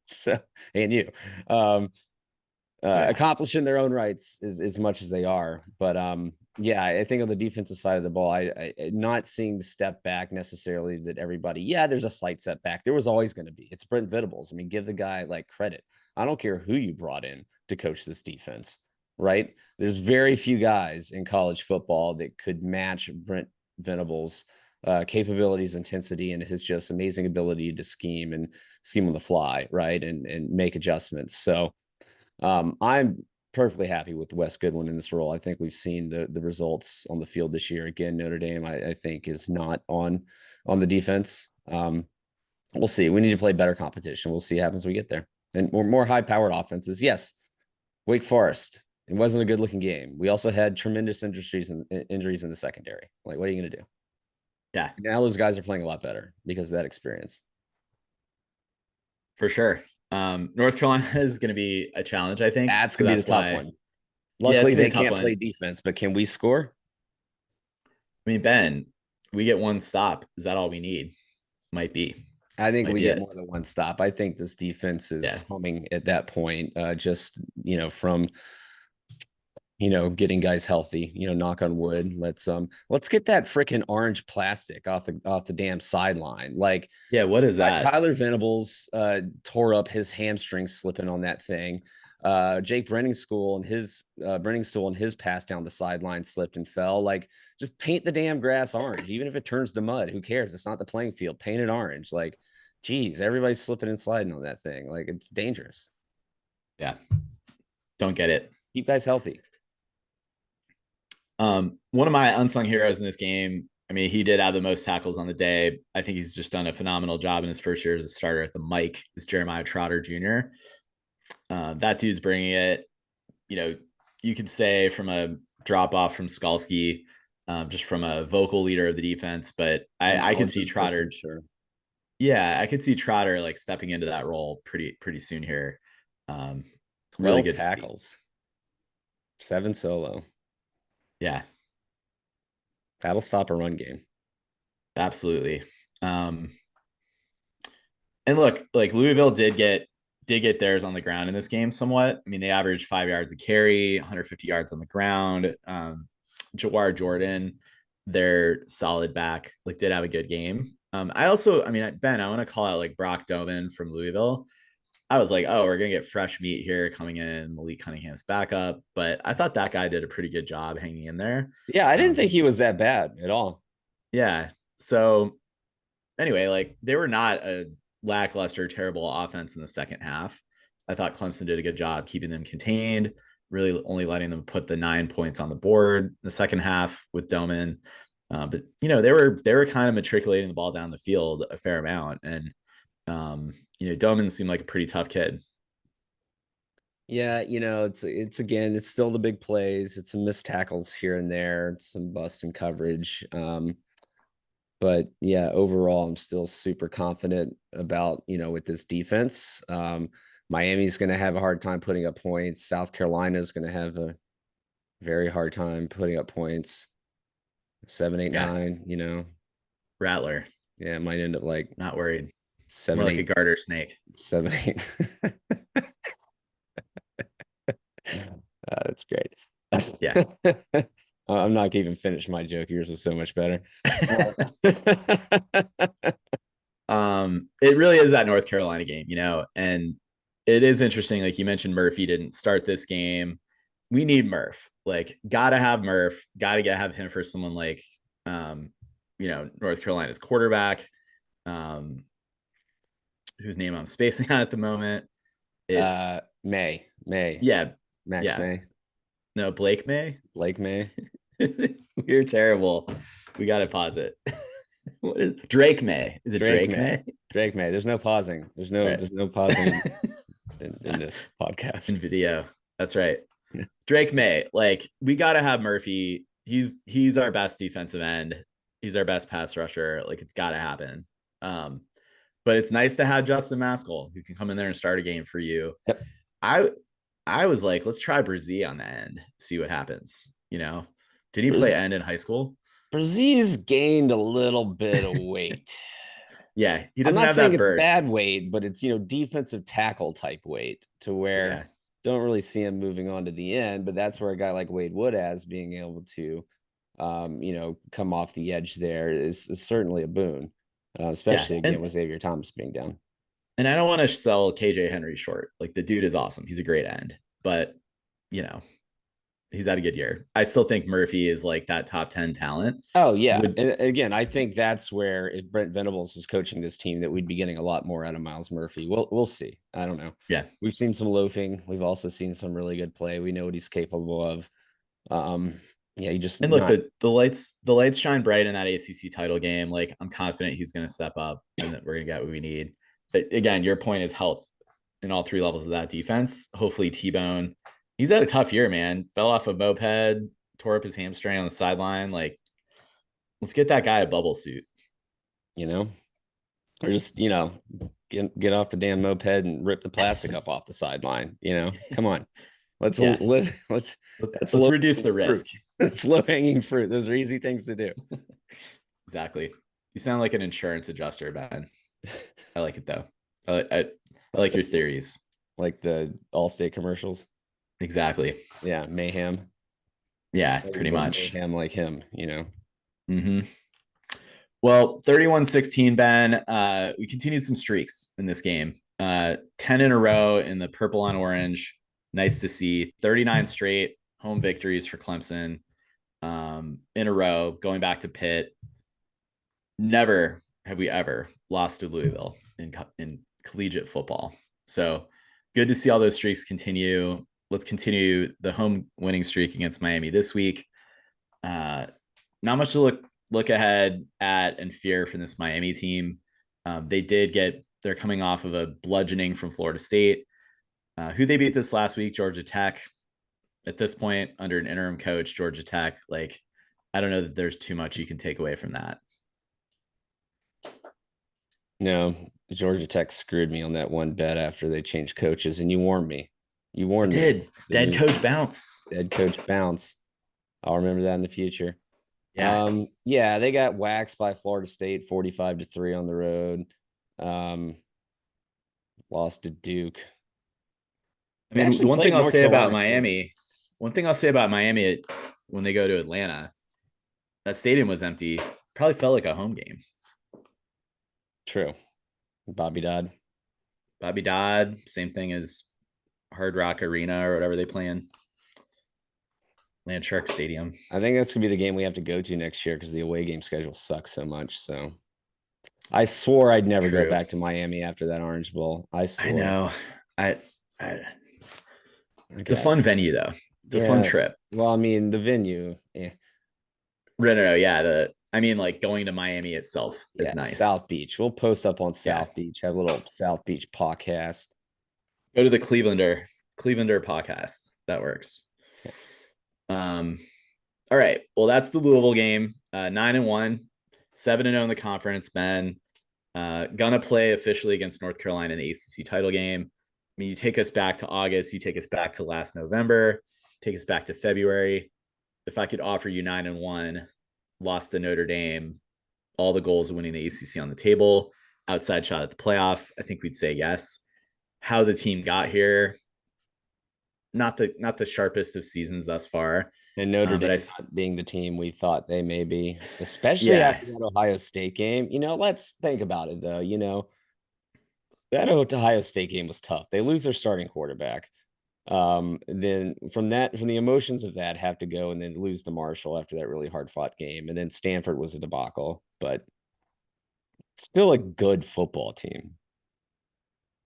So, and you. Yeah, Accomplishing their own rights as much as they are. But yeah, I think on the defensive side of the ball, I not seeing the step back necessarily that everybody, yeah, there's a slight setback. There was always going to be. It's Brent Venables. I mean, give the guy like credit. I don't care who you brought in to coach this defense, right? There's very few guys in college football that could match Brent Venables' capabilities, intensity, and his just amazing ability to scheme on the fly, right? And make adjustments. So I'm perfectly happy with Wes Goodwin in this role. I think we've seen the results on the field this year. Again, Notre Dame, I think, is not on the defense. We'll see. We need to play better competition. We'll see what happens when we get there. And more high-powered offenses. Yes, Wake Forest. It wasn't a good-looking game. We also had tremendous injuries in the secondary. Like, what are you going to do? Yeah, Now those guys are playing a lot better because of that experience. for sure. North Carolina is going to be a challenge, I think. That's So going to be the that's tough why, one. yeah, it's Luckily, going to they be a tough can't one. play defense, but can we score? I mean, Ben, we get one stop. Is that all we need? Might be. I think Might we be get it. more than one stop. I think this defense is Yeah. humming at that point. Just from getting guys healthy. Knock on wood. Let's get that freaking orange plastic off the damn sideline. Like Yeah. What is that? Tyler Venables tore up his hamstring slipping on that thing. Jake Brenningstool and his pass down the sideline slipped and fell. Like, just paint the damn grass orange, even if it turns to mud. Who cares? It's not the playing field. Paint it orange. Like, geez, everybody's slipping and sliding on that thing. Like, it's dangerous. Yeah. Don't get it. Keep guys healthy. One of my unsung heroes in this game. I mean, he did have the most tackles on the day. I think he's just done a phenomenal job in his first year as a starter at the Mike. Is Jeremiah Trotter Jr. That dude's bringing it. You know, you could say from a drop off from Skalski, just from a vocal leader of the defense. But I could see Trotter. System, sure. Yeah, I could see Trotter like stepping into that role pretty soon here. Really 12 good tackles, 7 solo. Yeah, That'll stop a run game. absolutely. And look, like Louisville did get theirs on the ground in this game somewhat. I mean, they averaged 5 yards a carry, 150 yards on the ground. Jawar Jordan, their solid back, like did have a good game. I mean, Ben, I want to call out like Brock Doman from Louisville. I was like, oh, we're gonna get fresh meat here coming in. Malik Cunningham's backup, but I thought that guy did a pretty good job hanging in there. Yeah, I didn't think he was that bad at all. Yeah. So anyway, like they were not a lackluster, terrible offense in the second half. I thought Clemson did a good job keeping them contained, really only letting them put the 9 points on the board in the second half with Doman. But they were kind of matriculating the ball down the field a fair amount, and Doman seemed like a pretty tough kid. Yeah, it's still the big plays. It's some missed tackles here and there. It's some bust in coverage. But yeah, overall, I'm still super confident about, with this defense. Miami's going to have a hard time putting up points. South Carolina is going to have a very hard time putting up points. 7, 8, Yeah. 9, Rattler. Yeah, it might end up like Not worried. 7, More like 8, a garter snake. 7, 8. That's great. Yeah. I'm not even finished my joke. Yours was so much better. It really is that North Carolina game, and it is interesting. Like you mentioned, Murphy didn't start this game. We need Murph. Like, gotta have Murph. Gotta have him for someone like, North Carolina's quarterback, whose name I'm spacing on at the moment. It's May. Yeah, Max yeah. May. No, Blake May. Blake May. We're terrible. We gotta pause it. What is Drake May? Is it Drake May? Drake May. There's no pausing. There's no pausing in this podcast. In video. That's right. Drake May. Like, we gotta have Murphy. He's our best defensive end. He's our best pass rusher. Like, it's gotta happen. But it's nice to have Justin Maskell, who can come in there and start a game for you. Yep. I was like, let's try Brzee on the end, see what happens. Did he play end in high school? Brzee gained a little bit of weight. Yeah, he I'm doesn't not have saying that it's burst. bad weight, but it's defensive tackle type weight to where don't really see him moving on to the end. But that's where a guy like Wade Wood has being able to, come off the edge there is certainly a boon, especially again with Xavier Thomas being down. And I don't want to sell KJ Henry short. Like, the dude is awesome. He's a great end, but He's had a good year. I still think Murphy is like that top 10 talent. Oh yeah, Would and again, I think that's where if Brent Venables was coaching this team, that we'd be getting a lot more out of Miles Murphy. We'll see. I don't know. Yeah. We've seen some loafing. We've also seen some really good play. We know what he's capable of. Yeah, he just And look, not. the lights shine bright in that ACC title game. Like I'm confident he's going to step up and that we're going to get what we need. But again, your point is health in all three levels of that defense. Hopefully T-Bone, he's had a tough year, man. Fell off a moped, tore up his hamstring on the sideline. Like, let's get that guy a bubble suit. You know, or just get off the damn moped and rip the plastic up off the sideline. Come on, let's Yeah. let's that's Let's low reduce the risk. It's low hanging fruit. Those are easy things to do. Exactly. You sound like an insurance adjuster, Ben. I like it though. I like your theories. Like the Allstate commercials. Exactly. Yeah, mayhem. Yeah, pretty much. Mayhem like him. Mm-hmm. Well, 31-16, Ben. We continued some streaks in this game. 10 in a row in the purple on orange. Nice to see. 39 straight home victories for Clemson in a row, going back to Pitt. Never have we ever lost to Louisville in collegiate football. So good to see all those streaks continue. Let's continue the home winning streak against Miami this week. Not much to look ahead at and fear from this Miami team. They're coming off of a bludgeoning from Florida State. Who they beat this last week? Georgia Tech. At this point, under an interim coach, Georgia Tech, like, I don't know that there's too much you can take away from that. No, Georgia Tech screwed me on that one bet after they changed coaches, and you warned me. You warned me. Dead coach bounce. Dead coach bounce. I'll remember that in the future. Yeah. Yeah, they got waxed by Florida State 45-3 on the road. Lost to Duke. I mean, the one thing I'll say about Miami when they go to Atlanta, that stadium was empty. Probably felt like a home game. True. Bobby Dodd, same thing as Hard Rock Arena or whatever they play in. Land Shark Stadium. I think that's gonna be the game we have to go to next year because the away game schedule sucks so much. So I swore I'd never go back to Miami after that Orange Bowl. I swore. I know. It's a fun venue though. It's a fun trip. Well, I mean, the venue, yeah. No, yeah. Like going to Miami itself is nice. South Beach. We'll post up on South Beach. Have a little South Beach podcast. Go to the Clevelander podcast. That works. All right. Well, that's the Louisville game. 9-1, 7-0 in the conference. Ben, gonna play officially against North Carolina in the ACC title game. I mean, you take us back to August, you take us back to last November, take us back to February. If I could offer you 9-1, lost to Notre Dame, all the goals of winning the ACC on the table, outside shot at the playoff, I think we'd say yes. How the team got here, not the sharpest of seasons thus far. And Notre Dame not being the team we thought they may be, especially after that Ohio State game. Let's think about it though. That Ohio State game was tough. They lose their starting quarterback. Then from the emotions of that have to go and then lose to Marshall after that really hard fought game. And then Stanford was a debacle, but still a good football team.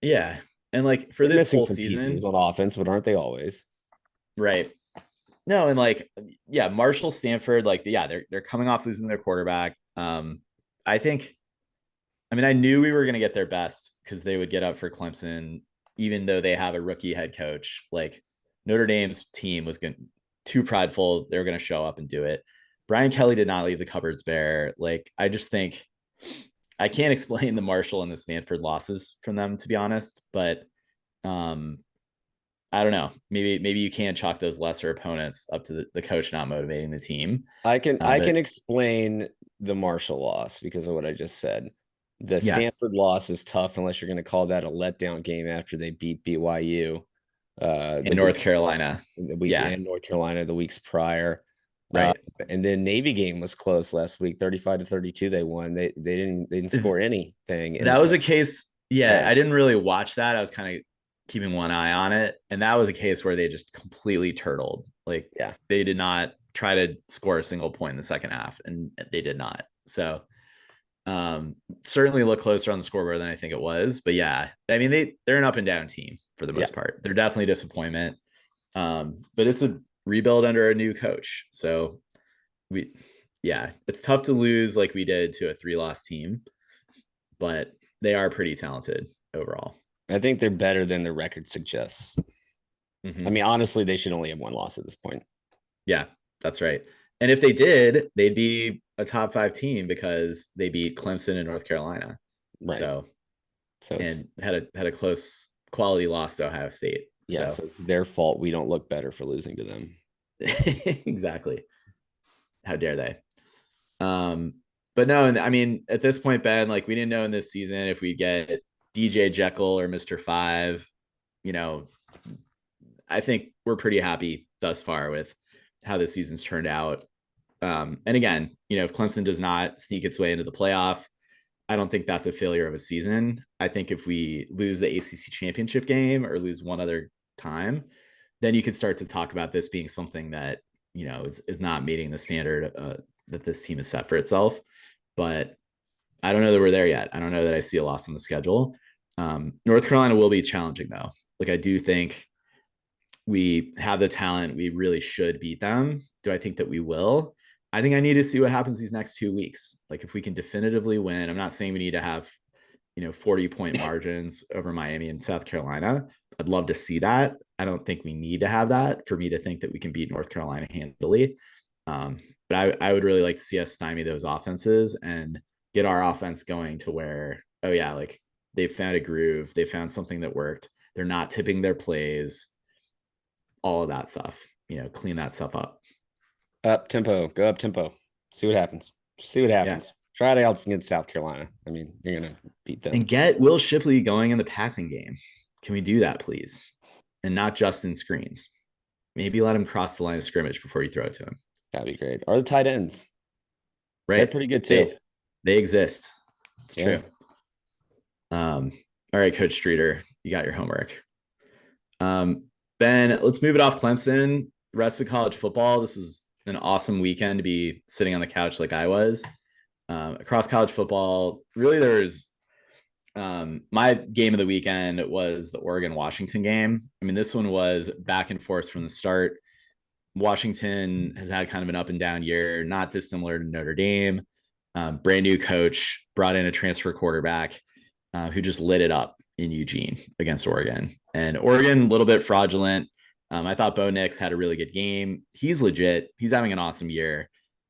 Yeah. And like for this whole season on offense, but aren't they always? Right. No, and Marshall, Stanford, they're coming off losing their quarterback. I knew we were going to get their best because they would get up for Clemson, even though they have a rookie head coach. Like Notre Dame's team was too prideful. They were going to show up and do it. Brian Kelly did not leave the cupboards bare. Like, I just think I can't explain the Marshall and the Stanford losses from them, to be honest, but I don't know. Maybe you can chalk those lesser opponents up to the coach not motivating the team. I can explain the Marshall loss because of what I just said. The Stanford loss is tough unless you're going to call that a letdown game after they beat BYU in North Carolina. In North Carolina the weeks prior. Right. And then Navy game was close last week, 35-32. They won. They didn't score anything. That was a case. Yeah, I didn't really watch that. I was kind of keeping one eye on it. And that was a case where they just completely turtled. Like Yeah. they did not try to score a single point in the second half, and they did not. So certainly look closer on the scoreboard than I think it was. But yeah, I mean they're an up and down team for the Yeah. most part. They're definitely a disappointment. But it's a rebuild under a new coach. So we yeah, it's tough to lose like we did to a 3-loss team, but they are pretty talented overall. I think they're better than the record suggests. I mean, honestly, they should only have one loss at this point. Yeah, that's right. And if they did, they'd be a top 5 team because they beat Clemson and North Carolina. Right. So and had a close quality loss to Ohio State. Yeah, so it's their fault we don't look better for losing to them. Exactly. How dare they? But no, I mean, at this point, Ben, like we didn't know in this season if we get DJ Jekyll or Mr. Five. You know, I think we're pretty happy thus far with how this season's turned out. And again, if Clemson does not sneak its way into the playoff, I don't think that's a failure of a season. I think if we lose the ACC championship game or lose one other time, then you could start to talk about this being something that, is not meeting the standard that this team has set for itself. But I don't know that we're there yet. I don't know that I see a loss on the schedule. North Carolina will be challenging though. Like I do think we have the talent. We really should beat them. Do I think that we will? I think I need to see what happens these next 2 weeks. Like if we can definitively win, I'm not saying we need to have, 40-point margins over Miami and South Carolina. I'd love to see that. I don't think we need to have that for me to think that we can beat North Carolina handily. But I would really like to see us stymie those offenses and get our offense going to where, oh yeah, like they've found a groove. They found something that worked. They're not tipping their plays, all of that stuff, clean that stuff up. Up tempo, go up tempo. See what happens. Yeah. Try it out against South Carolina. I mean, you're gonna beat them. And get Will Shipley going in the passing game. Can we do that, please? And not just in screens. Maybe let him cross the line of scrimmage before you throw it to him. That'd be great. Or the tight ends. Right. They're pretty good too. They exist. It's true. All right, Coach Streeter, you got your homework. Ben, let's move it off Clemson. The rest of college football. This was an awesome weekend to be sitting on the couch like I was. Across college football, really there's my game of the weekend was the Oregon-Washington game. I mean, this one was back and forth from the start. Washington has had kind of an up and down year, not dissimilar to Notre Dame. Brand new coach, brought in a transfer quarterback who just lit it up in Eugene against Oregon. And Oregon, a little bit fraudulent. I thought Bo Nix had a really good game. He's legit. He's having an awesome year.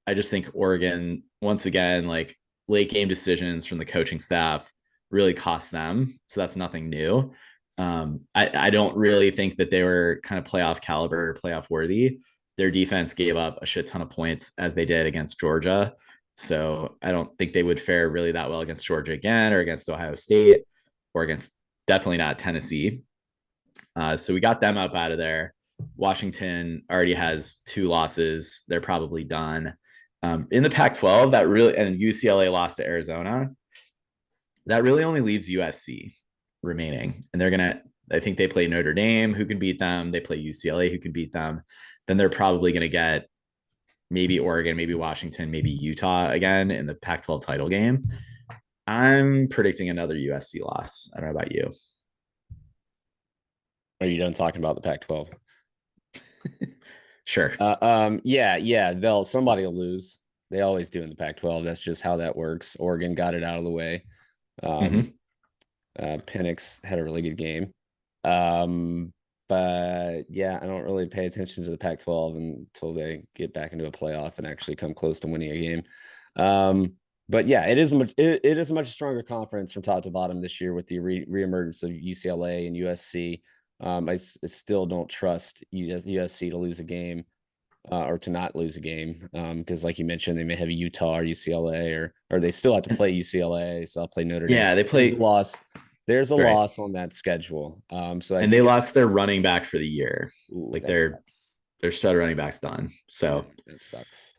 I just think Oregon, once again, like late game decisions from the coaching staff really cost them. So that's nothing new. I don't really think that they were kind of playoff caliber, playoff worthy. Their defense gave up a shit ton of points as they did against Georgia. So I don't think they would fare really that well against Georgia again or against Ohio State or against definitely not Tennessee. So we got them up out of there. Washington already has 2 losses. They're probably done. In the Pac-12, that really, and UCLA lost to Arizona. That really only leaves USC remaining. And I think they play Notre Dame, who can beat them. They play UCLA, who can beat them. Then they're probably going to get maybe Oregon, maybe Washington, maybe Utah again in the Pac-12 title game. I'm predicting another USC loss. I don't know about you. Are you done talking about the Pac-12? Sure. Yeah. Somebody will lose. They always do in the Pac-12. That's just how that works. Oregon got it out of the way. Penix had a really good game. But yeah, I don't really pay attention to the Pac-12 until they get back into a playoff and actually come close to winning a game. But yeah, it is a much stronger conference from top to bottom this year with the reemergence of UCLA and USC. I still don't trust USC to lose a game or to not lose a game because, like you mentioned, they may have a Utah or UCLA or they still have to play UCLA. So I'll play Notre Dame. Yeah, they play loss. There's a loss on that schedule. So they lost their running back for the year. Like their stud running back's done. So that sucks.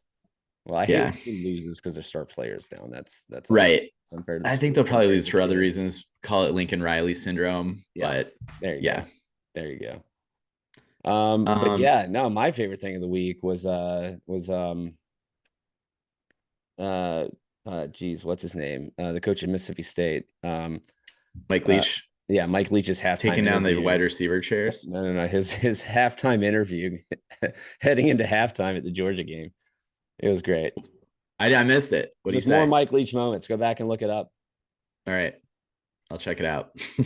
Well, I hate when loses because their star players down. That's right. Unfair. I think they'll probably lose for other reasons. call it Lincoln Riley syndrome, Yeah. but There you yeah. go. There you go. But Um, yeah, no, my favorite thing of the week was uh geez, what's his name? The coach of Mississippi State. Mike Uh Leach yeah, Mike Leach's halftime taking down the interview. wide receiver chairs. No. His halftime interview heading into halftime at the Georgia game. It was great. I missed it. What do you Just more say? Mike Leach moments. Go back and look it up. All right, I'll check it out. He's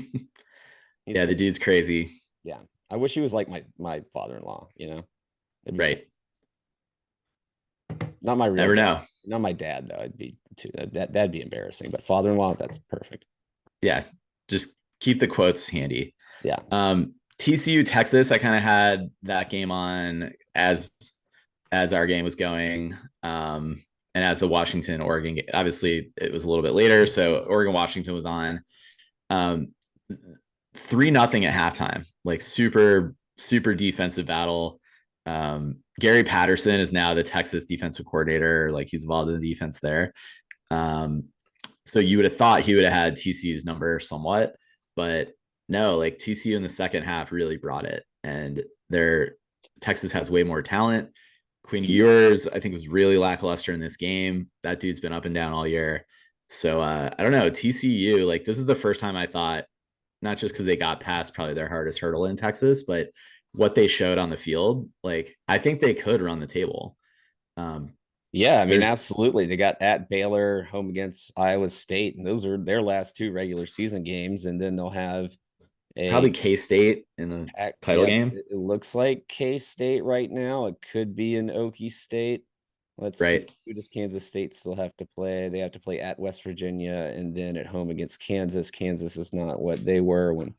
Yeah, the great. dude's crazy. Yeah. I wish he was like my father-in-law, you know. It'd be Right. not my real Never dad. know. Not my dad though. I'd be too that'd be embarrassing. But father-in-law, that's perfect. Yeah, just keep the quotes handy. Yeah. TCU Texas, I kind of had that game on as our game was going. And as the Washington Oregon game, obviously it was a little bit later, so Oregon Washington was on. 3-0 at halftime, like super defensive battle. Gary Patterson is now the Texas defensive coordinator. Like he's involved in the defense there. Um, so you would have thought he would have had TCU's number somewhat, but no, like TCU in the second half really brought it. And their Texas has way more talent. Quinn Ewers, I think, was really lackluster in this game. That dude's been up and down all year. So I don't know. TCU, like this is the first time I thought, not just because they got past probably their hardest hurdle in Texas, but what they showed on the field, like I think they could run the table. Um, Yeah, I mean, there's absolutely. They got at Baylor, home against Iowa State, and those are their last two regular season games. And then they'll have probably a K-State in the title yeah, game. it looks like K-State right now. It could be an Okie State. Let's see. Right. Who does Kansas State still have to play? They have to play at West Virginia and then at home against Kansas. Kansas is not what they were when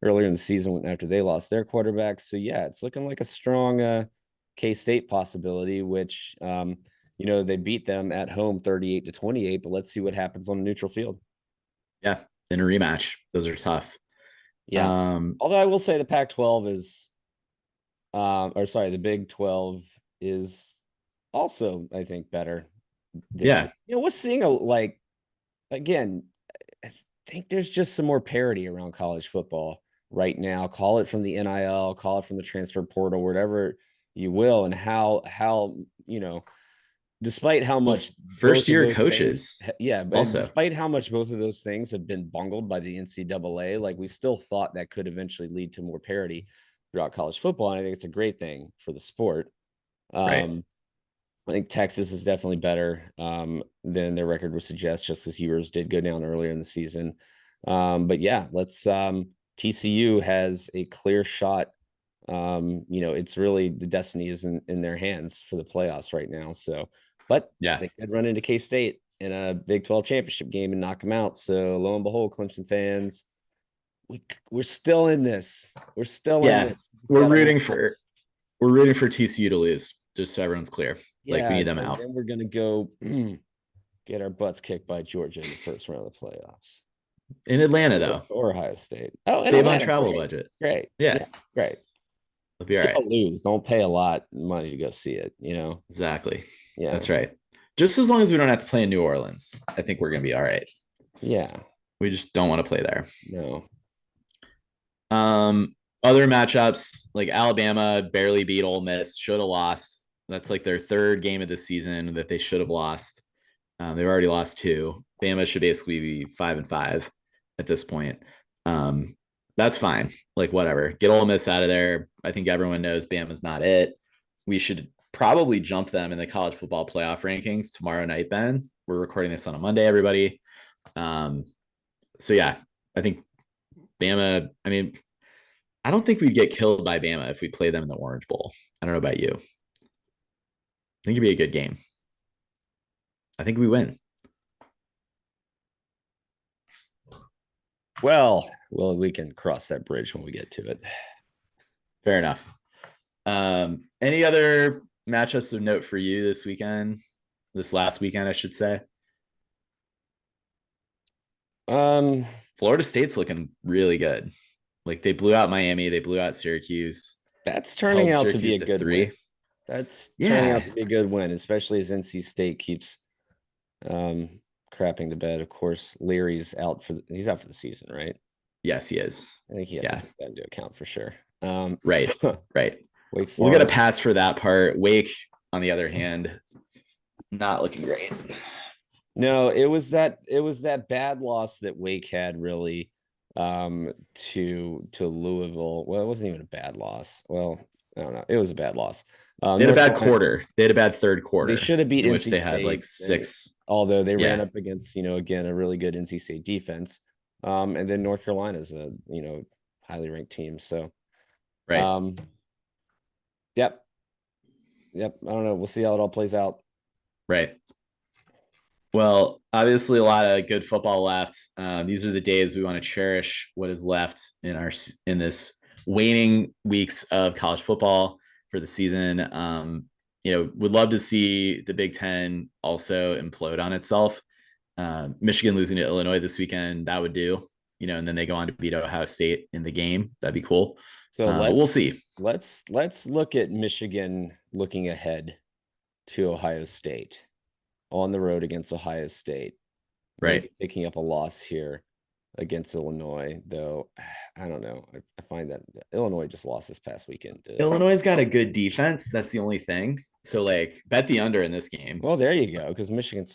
earlier in the season after they lost their quarterback. So yeah, it's looking like a strong K-State possibility, which they beat them at home 38-28, but let's see what happens on a neutral field. Yeah. In a rematch. Those are tough. Yeah. Although I will say the Pac-12 is the Big 12 is also, I think, better this Yeah. year. We're seeing again, I think there's just some more parity around college football right now. Call it from the NIL, call it from the transfer portal, whatever you will, and how despite how much First both of year those things, coaches yeah, but also. despite how much both of those things have been bungled by the NCAA, like we still thought that could eventually lead to more parity throughout college football. And I think it's a great thing for the sport. Right. I think Texas is definitely better than their record would suggest, just because Ewers did go down earlier in the season. But yeah, TCU has a clear shot. It's really the destiny is in their hands for the playoffs right now. So, but Yeah. they could run into K-State in a Big 12 championship game and knock them out. So lo and behold, Clemson fans, we're still in this. We're still in this. We're rooting for TCU to lose, just so everyone's clear. Like we Yeah, need them and out. then we're gonna go get our butts kicked by Georgia in the first round of the playoffs. In Atlanta, though. Or Ohio State. Oh, in Save on Atlanta, travel great. budget. Great. Yeah. Great. It'll be all Still right. lose. Don't pay a lot of money to go see it, Exactly. Yeah. That's right. Just as long as we don't have to play in New Orleans, I think we're gonna be all right. Yeah. We just don't want to play there. No. Other matchups like Alabama barely beat Ole Miss, should have lost. That's like their third game of the season that they should have lost. They've already lost two. Bama should basically be 5-5 at this point. That's fine. Like whatever. Get Ole Miss out of there. I think everyone knows Bama's not it. We should probably jump them in the college football playoff rankings tomorrow night. Then we're recording this on a Monday, everybody. So yeah, I think Bama. I mean, I don't think we'd get killed by Bama if we play them in the Orange Bowl. I don't know about you. I think it'd be a good game. I think we win. Well, we can cross that bridge when we get to it. Fair enough. Any other matchups of note for you this weekend? This last weekend, I should say. Florida State's looking really good. Like they blew out Miami, they blew out Syracuse. That's turning out to be a good win. That's turning out to be a good win, especially as NC State keeps crapping to bed. Of course, Leary's out he's out for the season, right? Yes, he is. I think you have to take that into account for sure. Right. Right. Wake We'll get a Forest. pass for that part. Wake, on the other hand, not looking great. No, it was that bad loss that Wake had really to Louisville. Well, it wasn't even a bad loss. Well, I don't know. It was a bad loss. They had a North bad Carolina, quarter. They had a bad third they quarter should have beat in which NC they had like State, and six. although they ran Yeah. up against, again, a really good NC State defense. And then North Carolina's a, highly ranked team. So, Right. Yep. Yep. I don't know. We'll see how it all plays out. Right. Well, obviously, a lot of good football left. These are the days we want to cherish what is left in this waning weeks of college football for the season. Would love to see the Big Ten also implode on itself. Michigan losing to Illinois this weekend, that would do. And then they go on to beat Ohio State in the game. That'd be cool. So but we'll see. Let's look at Michigan looking ahead to Ohio State on the road against Ohio State. Right. Picking up a loss here against Illinois, though. I don't know. I find that Illinois just lost this past weekend. Illinois got a good defense. That's the only thing. So bet the under in this game. Well, there you go. Because Michigan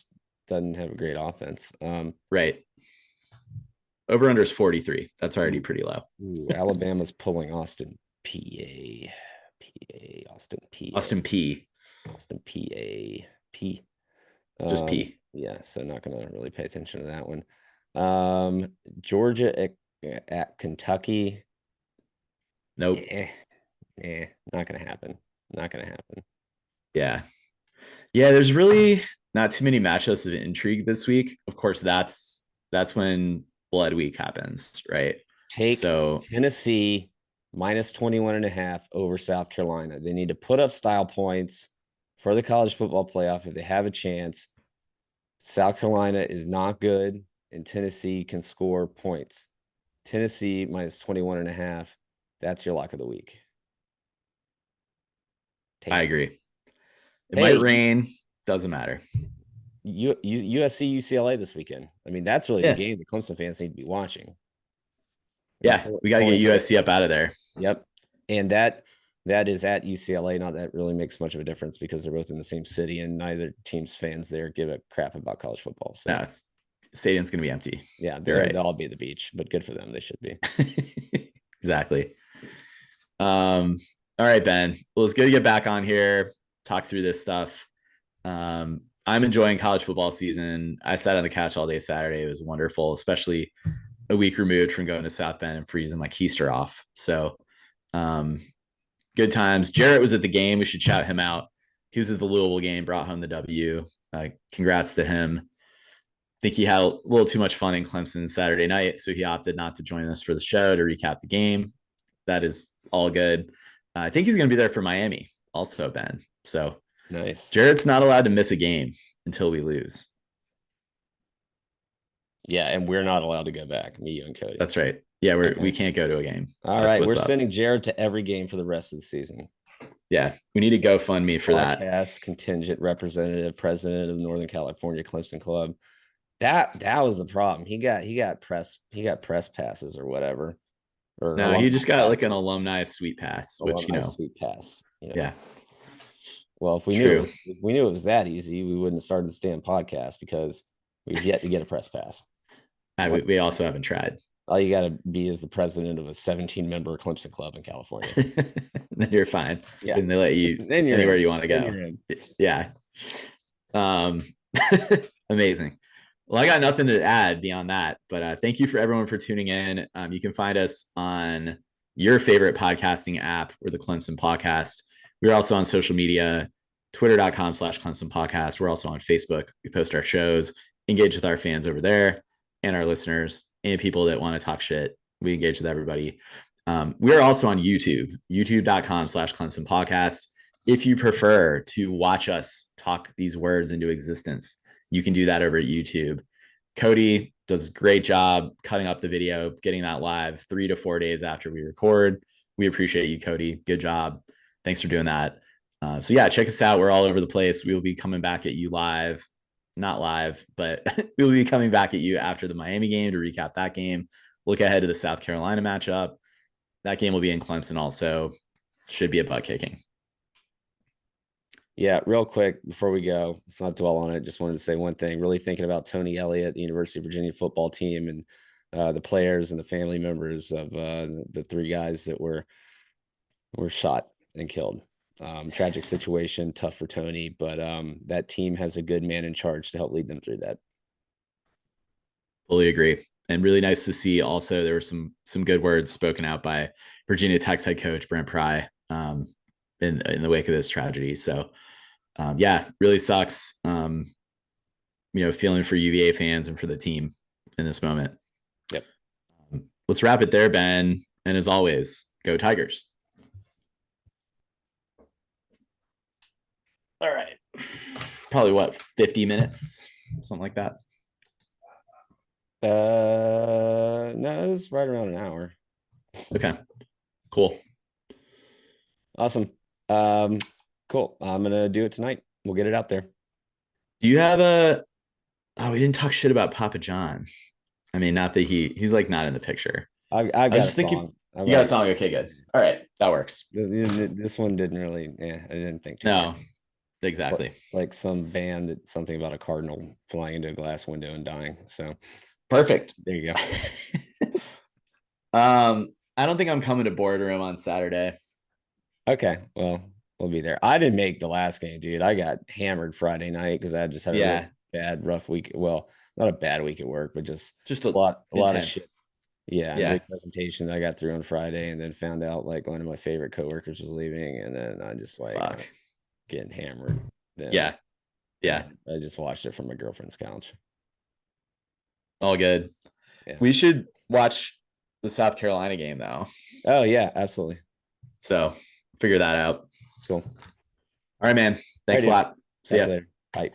doesn't have a great offense. Right. Over under is 43. That's already pretty low. Ooh, Alabama's pulling Austin, PA. Austin, PA. Austin, P. Austin, PA. P. Just P. Yeah, so not going to really pay attention to that one. Georgia at Kentucky. Nope. Not going to happen. Not going to happen. Yeah. Yeah, there's really not too many matchups of intrigue this week. Of course, that's when Blood Week happens, right? Take Tennessee minus 21.5 over South Carolina. They need to put up style points for the college football playoff if they have a chance. South Carolina is not good, and Tennessee can score points. Tennessee minus 21.5. That's your lock of the week. I agree. It might rain. Doesn't matter. USC UCLA this weekend. I mean, that's really the game the Clemson fans need to be watching. Yeah, we got to get USC up out of there. Yep. And that is at UCLA. Not that really makes much of a difference because they're both in the same city and neither team's fans there give a crap about college football. So no, stadium's going to be empty. Yeah, they'll all be at the beach, but good for them. They should be. Exactly. All right, Ben. Well, it's good to get back on here, talk through this stuff. I'm enjoying college football season. I sat on the couch all day Saturday. It was wonderful, especially a week removed from going to South Bend and freezing my keister off. So good times. Jarrett was at the game. We should shout him out. He was at the Louisville game, brought home the W. Congrats to him. I think he had a little too much fun in Clemson Saturday night, so he opted not to join us for the show to recap the game. That is all good. I think he's going to be there for Miami also, Ben. So nice. Jarrett's not allowed to miss a game until we lose. Yeah, and we're not allowed to go back, me, you, and Cody. That's right. Yeah, we can't go to a game. All right, we're sending Jared to every game for the rest of the season. Yeah, we need to GoFundMe for that. Podcast contingent representative, president of Northern California Clemson Club. That was the problem. He got press passes or whatever. No, he just got like an alumni suite pass, which sweet pass. Yeah. Well, if we knew it was that easy, we wouldn't have started the Stand podcast because we've yet to get a press pass. We also haven't tried. All you got to be is the president of a 17-member Clemson club in California. Then you're fine. Yeah. And they let you anywhere you want to go. Yeah. Amazing. Well, I got nothing to add beyond that, but thank you for everyone for tuning in. You can find us on your favorite podcasting app or the Clemson podcast. We're also on social media, twitter.com/Clemson podcast. We're also on Facebook. We post our shows, engage with our fans over there and our listeners and people that want to talk shit. We engage with everybody. We are also on YouTube, youtube.com/Clemson podcast. If you prefer to watch us talk these words into existence, you can do that over at YouTube. Cody does a great job cutting up the video, getting that live 3 to 4 days after we record. We appreciate you, Cody. Good job. Thanks for doing that. So yeah, check us out. We're all over the place. We will be coming back at you live not live, but we'll be coming back at you after the Miami game to recap that game. Look ahead to the South Carolina matchup. That game will be in Clemson also. Should be a butt kicking. Yeah, real quick before we go, let's not dwell on it. Just wanted to say one thing. Really thinking about Tony Elliott, the University of Virginia football team, and the players and the family members of the three guys that were shot and killed. Tragic situation, tough for Tony, but that team has a good man in charge to help lead them through that. Fully agree. And really nice to see also there were some good words spoken out by Virginia Tech's head coach Brent Pry in the wake of this tragedy. So yeah, really sucks. Feeling for UVA fans and for the team in this moment. Yep. Let's wrap it there, Ben. And as always, go Tigers. All right. Probably what, 50 minutes, something like that. No, it was right around an hour. Okay, cool. Awesome. Cool. I'm gonna do it tonight. We'll get it out there. Do you have we didn't talk shit about Papa John. I mean, not that he's like not in the picture. I got a song. You got a song. Okay, good. All right, that works. This one didn't really. Yeah, I didn't think. No, exactly. Like some band that something about a cardinal flying into a glass window and dying. So perfect. There you go. I don't think I'm coming to Boardroom on Saturday. Okay, well, we'll be there. I didn't make the last game, dude. I got hammered Friday night because I just had a really bad, rough week. Well, not a bad week at work, but just a lot of shit. Yeah. Presentation that I got through on Friday, and then found out like one of my favorite coworkers was leaving, and then I just getting hammered. Then, yeah. I just watched it from my girlfriend's couch. All good. Yeah. We should watch the South Carolina game though. Oh yeah, absolutely. So figure that out. Cool. All right, man. Thanks a lot. See ya. Later. Bye.